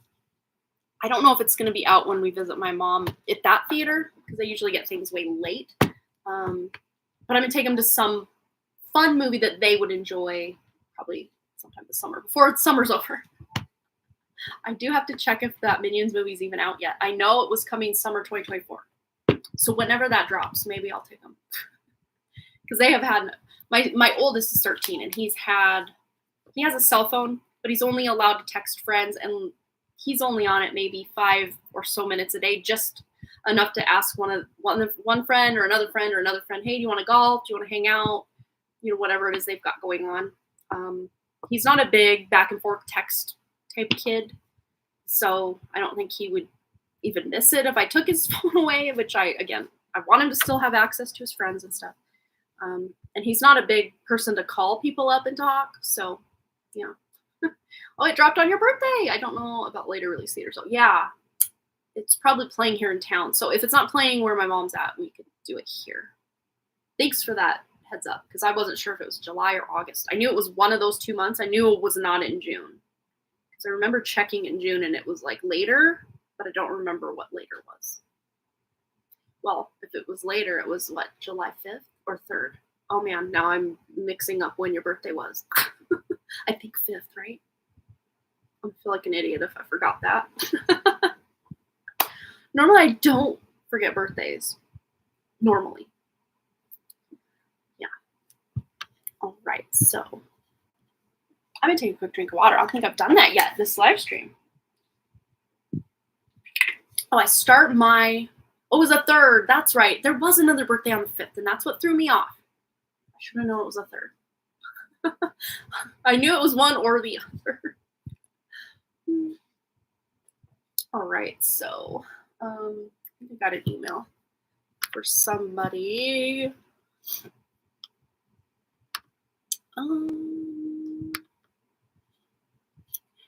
I don't know if it's going to be out when we visit my mom at that theater, because I usually get things way late. But I'm going to take them to some fun movie that they would enjoy probably sometime this summer, before summer's over. I do have to check if that Minions movie is even out yet. I know it was coming summer 2024. So whenever that drops, maybe I'll take them. Because they have had, my oldest is 13, and he has a cell phone, but he's only allowed to text friends, and he's only on it maybe 5 or so minutes a day, just enough to ask one friend or another friend, hey, do you want to golf? Do you want to hang out? You know, whatever it is they've got going on. He's not a big back and forth text type kid, so I don't think he would even miss it if I took his phone away, which I want him to still have access to his friends and stuff. And he's not a big person to call people up and talk, so yeah. Oh, it dropped on your birthday. I don't know about later release theater, so yeah, it's probably playing here in town. So if it's not playing where my mom's at, we could do it here. Thanks for that heads up, because I wasn't sure if it was July or August. I knew it was one of those 2 months. I knew it was not in June, because I remember checking in June and it was like later, but I don't remember what later was. Well, if it was later, it was what, July 5th or 3rd? Oh man, now I'm mixing up when your birthday was. I think 5th, right? I feel like an idiot if I forgot that. Normally, I don't forget birthdays. Normally. Yeah. All right, so I'm going to take a quick drink of water. I don't think I've done that yet, this live stream. Oh, I start my... Oh, it was a 3rd. That's right. There was another birthday on the 5th, and that's what threw me off. I should have known it was a 3rd. I knew it was one or the other. All right, so I got an email for somebody.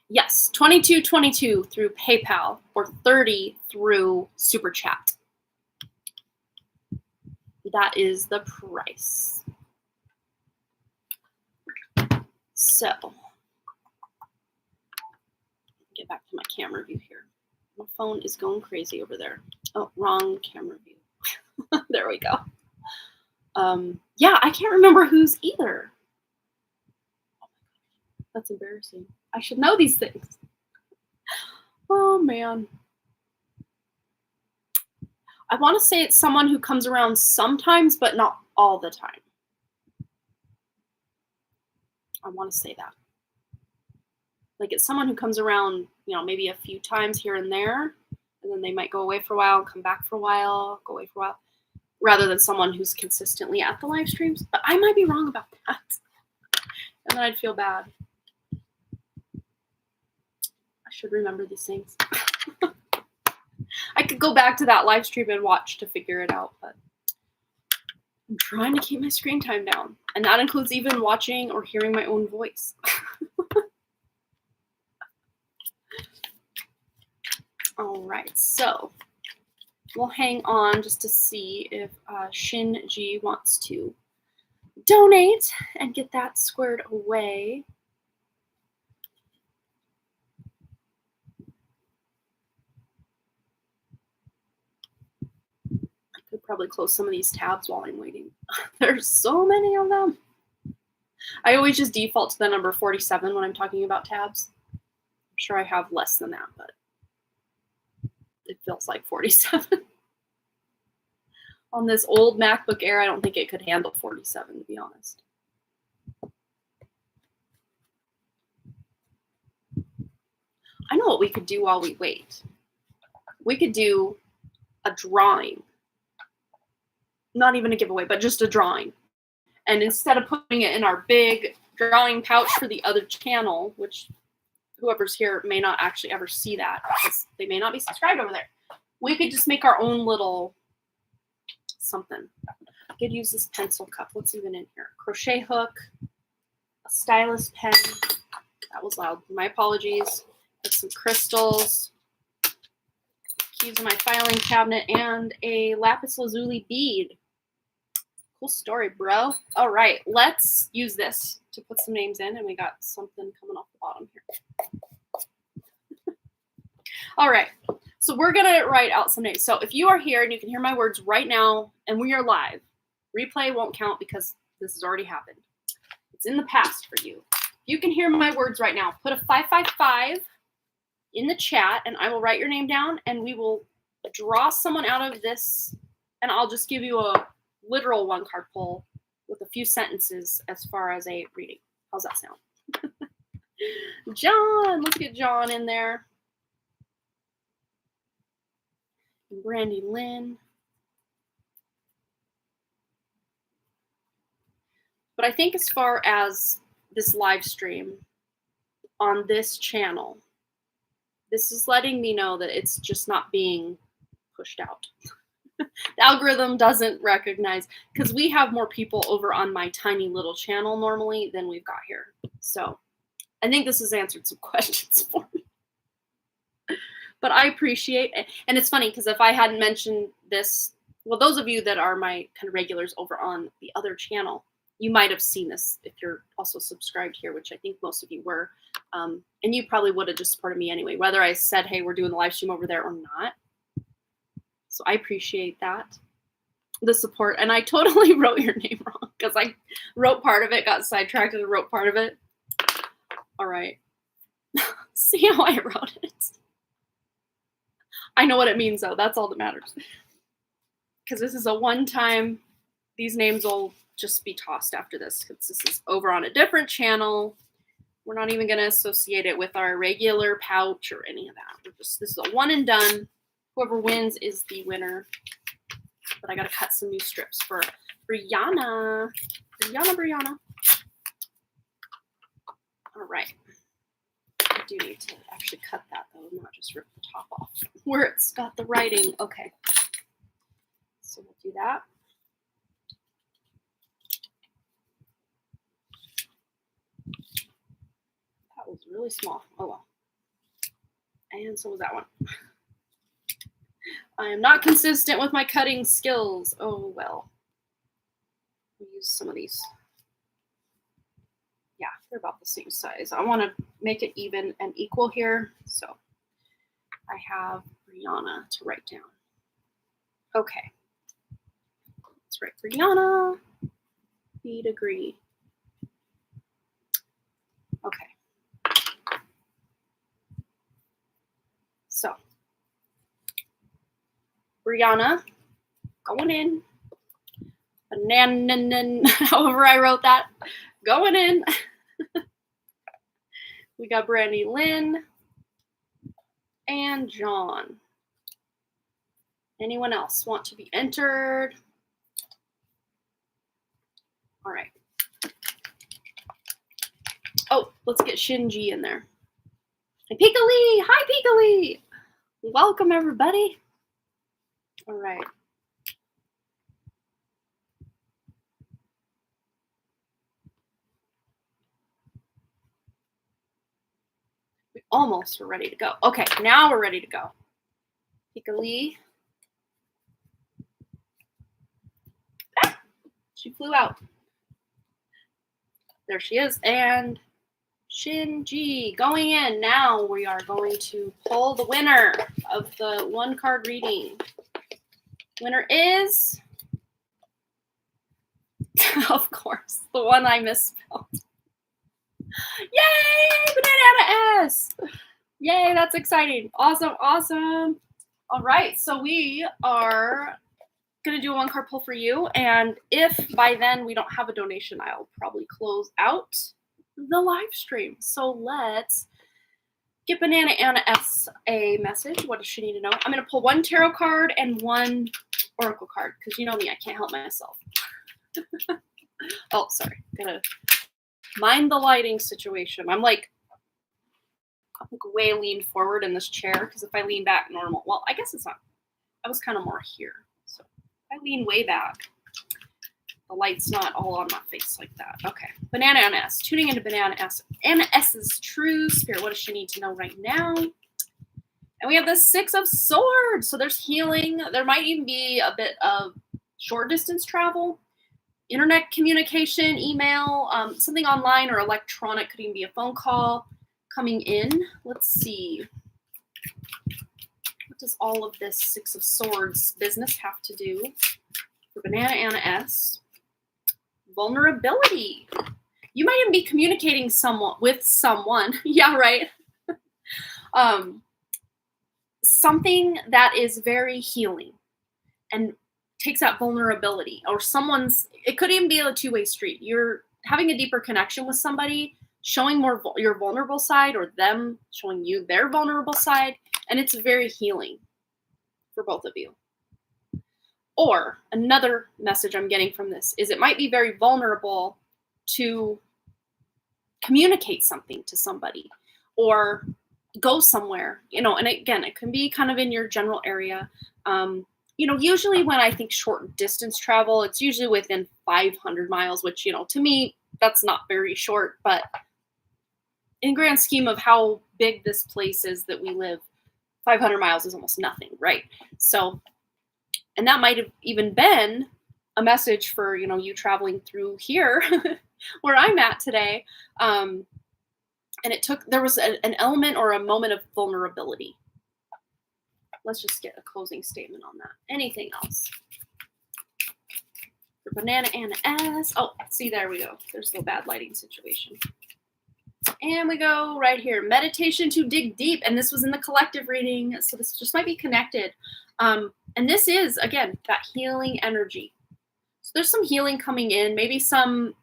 Yes, $22.22 through PayPal or $30 through SuperChat. That is the price. So, get back to my camera view here. My phone is going crazy over there. Oh, wrong camera view. There we go. Yeah, I can't remember whose either. Oh my gosh, that's embarrassing. I should know these things. Oh man. I want to say it's someone who comes around sometimes, but not all the time. I want to say that. Like it's someone who comes around, you know, maybe a few times here and there, and then they might go away for a while, come back for a while, go away for a while, rather than someone who's consistently at the live streams. But I might be wrong about that. And then I'd feel bad. I should remember these things. I could go back to that live stream and watch to figure it out, but I'm trying to keep my screen time down. And that includes even watching or hearing my own voice. All right, so we'll hang on just to see if Shinji wants to donate and get that squared away. I could probably close some of these tabs while I'm waiting. There's so many of them. I always just default to the number 47 when I'm talking about tabs. I'm sure I have less than that, but it feels like 47. On this old MacBook Air, I don't think it could handle 47, to be honest. I know what we could do while we wait. We could do a drawing. Not even a giveaway, but just a drawing. And instead of putting it in our big drawing pouch for the other channel, which whoever's here may not actually ever see that because they may not be subscribed over there, we could just make our own little something. I could use this pencil cup. What's even in here? Crochet hook, a stylus pen. That was loud. My apologies. With some crystals, keys in my filing cabinet, and a lapis lazuli bead. Cool story, bro. All right, let's use this to put some names in, and we got something coming off the bottom here. All right, so we're gonna write out some names. So if you are here and you can hear my words right now, and we are live, replay won't count because this has already happened. It's in the past for you. You can hear my words right now. Put a 555 in the chat, and I will write your name down, and we will draw someone out of this, and I'll just give you a literal one card pull with a few sentences as far as a reading. How's that sound? John, let's get John in there. And Brandy Lynn. But I think as far as this live stream on this channel, this is letting me know that it's just not being pushed out. The algorithm doesn't recognize, because we have more people over on my tiny little channel normally than we've got here. So I think this has answered some questions for me. But I appreciate it. And it's funny because if I hadn't mentioned this, well, those of you that are my kind of regulars over on the other channel, you might have seen this if you're also subscribed here, which I think most of you were. And you probably would have just supported me anyway, whether I said, hey, we're doing the live stream over there or not. So I appreciate that, the support. And I totally wrote your name wrong because I wrote part of it, got sidetracked, and wrote part of it. All right. See how I wrote it? I know what it means, though. That's all that matters. Because this is a one-time. These names will just be tossed after this because this is over on a different channel. We're not even going to associate it with our regular pouch or any of that. This is a one and done. Whoever wins is the winner. But I got to cut some new strips for Brianna. Brianna. All right. I do need to actually cut that, though, not just rip the top off where it's got the writing. Okay. So we'll do that. That was really small. Oh, well. And so was that one. I am not consistent with my cutting skills. Oh, well. I'll use some of these. Yeah, they're about the same size. I want to make it even and equal here. So I have Brianna to write down. Okay. Let's write Brianna. We'd agree. Okay. So, Brianna, going in. Banana, however I wrote that, going in. We got Brandy Lynn and John. Anyone else want to be entered? All right. Oh, let's get Shinji in there. And Pika Lee. Hi, Pika Lee. Welcome, everybody. All right. We almost are ready to go. Okay, now we're ready to go. Pika Lee. Ah, she flew out. There she is. And Shinji going in. Now we are going to pull the winner of the 1-card reading. Winner is, of course, the one I misspelled. Yay! Banana S! Yay, that's exciting. Awesome, awesome. All right, so we are going to do a 1-card pull for you. And if by then we don't have a donation, I'll probably close out the live stream. So let's get Banana Anna S a message. What does she need to know? I'm going to pull 1 tarot card and 1 oracle card because you know me, I can't help myself. Oh, sorry. Gotta mind the lighting situation. I'm like way leaned forward in this chair because if I lean back normal, well, I guess it's not. I was kind of more here. So if I lean way back, the light's not all on my face like that. Okay. Banana Anna S. Tuning into Banana S. Anna S's true spirit. What does she need to know right now? And we have the 6 of Swords. So there's healing. There might even be a bit of short distance travel, internet communication, email, something online or electronic. Could even be a phone call coming in. Let's see. What does all of this 6 of Swords business have to do for Banana Anna S? Vulnerability. You might even be communicating with someone. Yeah, right. Something that is very healing and takes that vulnerability, or it could even be a 2-way street. You're having a deeper connection with somebody, showing more your vulnerable side, or them showing you their vulnerable side, and it's very healing for both of you. Or another message I'm getting from this is it might be very vulnerable to communicate something to somebody or go somewhere, and again, it can be kind of in your general area. Usually when I think short distance travel, it's usually within 500 miles, which, to me, that's not very short, but in grand scheme of how big this place is that we live, 500 miles is almost nothing, right? So, and that might have even been a message for, you traveling through here where I'm at today. And there was an element or a moment of vulnerability. Let's just get a closing statement on that. Anything else? For Banana Anna S. Oh, see, there we go. There's the bad lighting situation. And we go right here. Meditation to dig deep. And this was in the collective reading, so this just might be connected. And this is, again, that healing energy. So there's some healing coming in. Maybe some,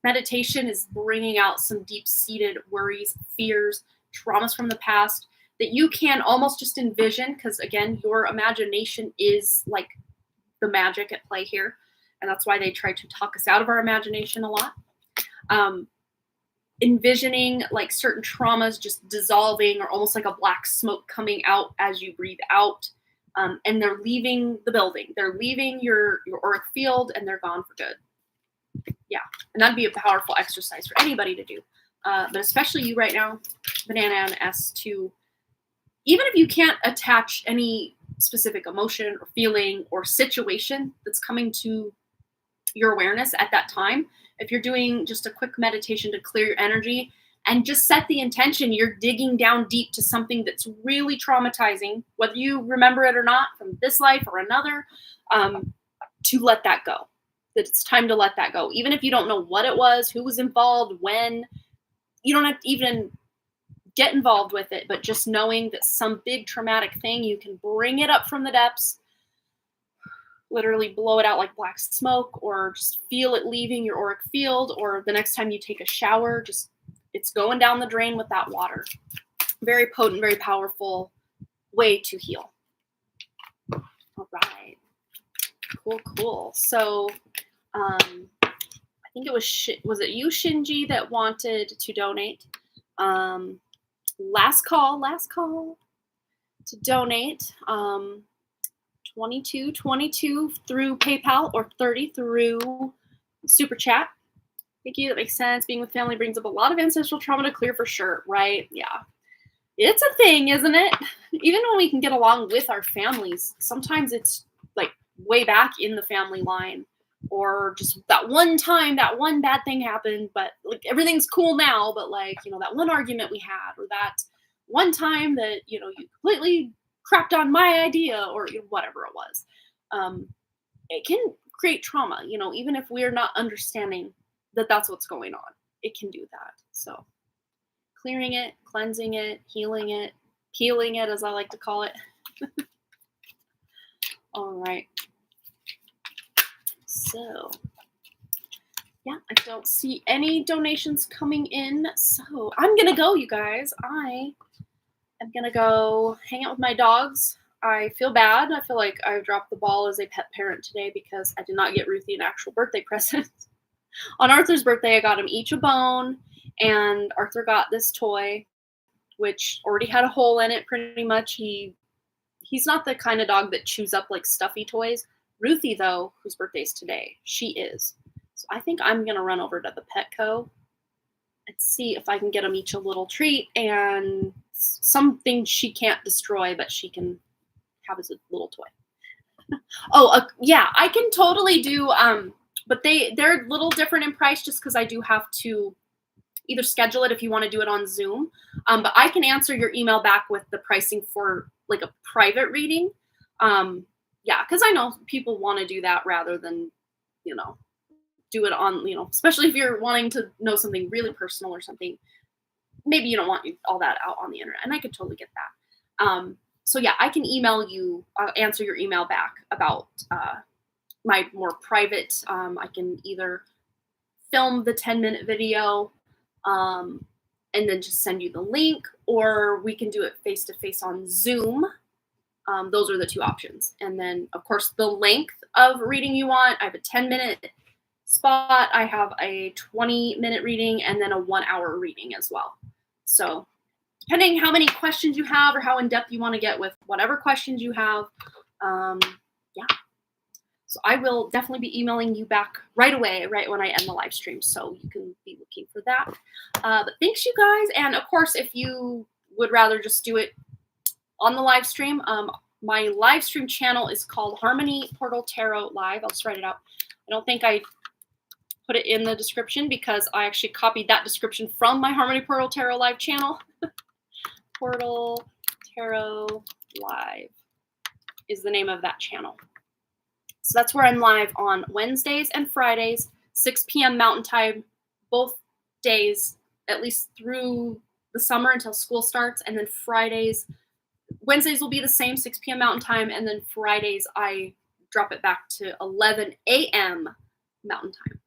meditation is bringing out some deep-seated worries, fears, traumas from the past that you can almost just envision because, again, your imagination is like the magic at play here. And that's why they try to talk us out of our imagination a lot. Envisioning certain traumas just dissolving or almost like a black smoke coming out as you breathe out. And they're leaving the building. They're leaving your auric field and they're gone for good. Yeah, and that'd be a powerful exercise for anybody to do. But especially you right now, Banana Anna S, to even if you can't attach any specific emotion or feeling or situation that's coming to your awareness at that time, if you're doing just a quick meditation to clear your energy and just set the intention, you're digging down deep to something that's really traumatizing, whether you remember it or not from this life or another, to let that go. That it's time to let that go. Even if you don't know what it was, who was involved, when, you don't have to even get involved with it, but just knowing that some big traumatic thing, you can bring it up from the depths, literally blow it out like black smoke, or just feel it leaving your auric field, or the next time you take a shower, just it's going down the drain with that water. Very potent, very powerful way to heal. All right. Cool. So I think it was it you, Shinji, that wanted to donate? Last call to donate. 22 through PayPal or 30 through SuperChat. Thank you. That makes sense. Being with family brings up a lot of ancestral trauma to clear for sure, right? Yeah. It's a thing, isn't it? Even when we can get along with our families, sometimes it's like way back in the family line, or just that one time, that one bad thing happened, but like everything's cool now, but like, that one argument we had, or that one time that, you completely crapped on my idea, or whatever it was. It can create trauma, even if we're not understanding that that's what's going on. It can do that. So clearing it, cleansing it, healing it, peeling it, as I like to call it. All right. So, yeah, I don't see any donations coming in. So I'm going to go, you guys. I am going to go hang out with my dogs. I feel bad. I feel like I dropped the ball as a pet parent today because I did not get Ruthie an actual birthday present. On Arthur's birthday, I got him each a bone, and Arthur got this toy, which already had a hole in it pretty much. He's not the kind of dog that chews up like stuffy toys. Ruthie, though, whose birthday's today, she is. So I think I'm going to run over to the Petco and see if I can get them each a little treat and something she can't destroy, but she can have as a little toy. Yeah, I can totally do, but they're a little different in price just because I do have to either schedule it if you want to do it on Zoom. But I can answer your email back with the pricing for like a private reading. Yeah, because I know people want to do that rather than, do it on, especially if you're wanting to know something really personal or something. Maybe you don't want all that out on the internet, and I could totally get that. So yeah, I can email you, answer your email back about my more private. I can either film the 10-minute video and then just send you the link, or we can do it face-to-face on Zoom. Those are the two options. And then, of course, the length of reading you want. I have a 10-minute spot. I have a 20-minute reading, and then a 1-hour reading as well. So depending how many questions you have or how in-depth you want to get with whatever questions you have, yeah. So I will definitely be emailing you back right away, right when I end the live stream. So you can be looking for that. But thanks, you guys. And of course, if you would rather just do it on the live stream, my live stream channel is called Harmony Portal Tarot Live. I'll just write it out. I don't think I put it in the description because I actually copied that description from my Harmony Portal Tarot Live channel. Portal Tarot Live is the name of that channel. So that's where I'm live on Wednesdays and Fridays, 6 p.m. Mountain Time, both days, at least through the summer until school starts. And then Wednesdays will be the same, 6 p.m. Mountain Time. And then Fridays, I drop it back to 11 a.m. Mountain Time.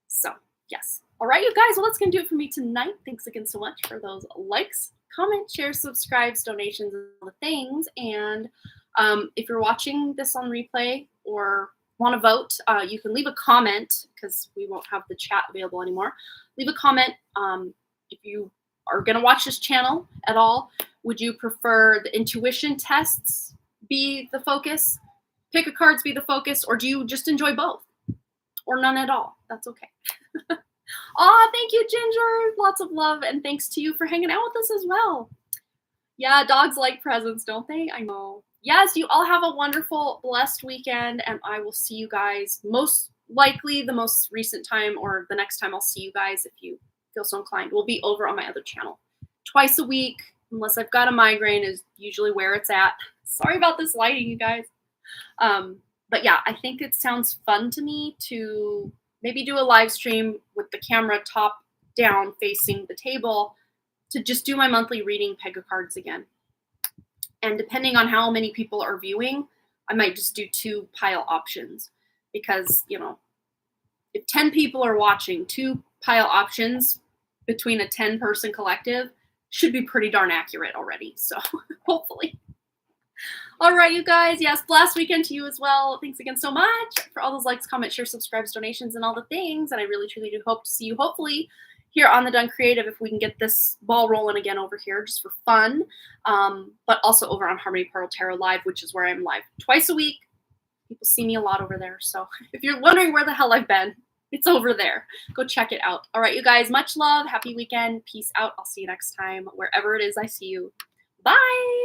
So, yes. All right, you guys. Well, that's going to do it for me tonight. Thanks again so much for those likes, comments, shares, subscribes, donations, and all the things. And if you're watching this on replay or want to vote, you can leave a comment because we won't have the chat available anymore. Leave a comment if you are going to watch this channel at all. Would you prefer the intuition tests be the focus, pick a cards be the focus, or do you just enjoy both? Or none at all? That's okay. Aw, thank you, Ginger. Lots of love, and thanks to you for hanging out with us as well. Yeah, dogs like presents, don't they? I know. Yes, you all have a wonderful, blessed weekend, and I will see you guys most likely the most recent time or the next time I'll see you guys if you feel so inclined. Will be over on my other channel. Twice a week, unless I've got a migraine, is usually where it's at. Sorry about this lighting, you guys. But yeah, I think it sounds fun to me to maybe do a live stream with the camera top down facing the table to just do my monthly reading Pega cards again. And depending on how many people are viewing, I might just do 2 pile options because, you know, if 10 people are watching, 2 pile options between a 10-person collective should be pretty darn accurate already. So hopefully. All right, you guys. Yes, blessed weekend to you as well. Thanks again so much for all those likes, comments, shares, subscribes, donations, and all the things. And I really, truly do hope to see you hopefully here on the Done Creative if we can get this ball rolling again over here just for fun. But also over on Harmony Pearl Tarot Live, which is where I'm live twice a week. People see me a lot over there. So if you're wondering where the hell I've been, it's over there. Go check it out. All right, you guys, much love. Happy weekend. Peace out. I'll see you next time, wherever it is I see you. Bye.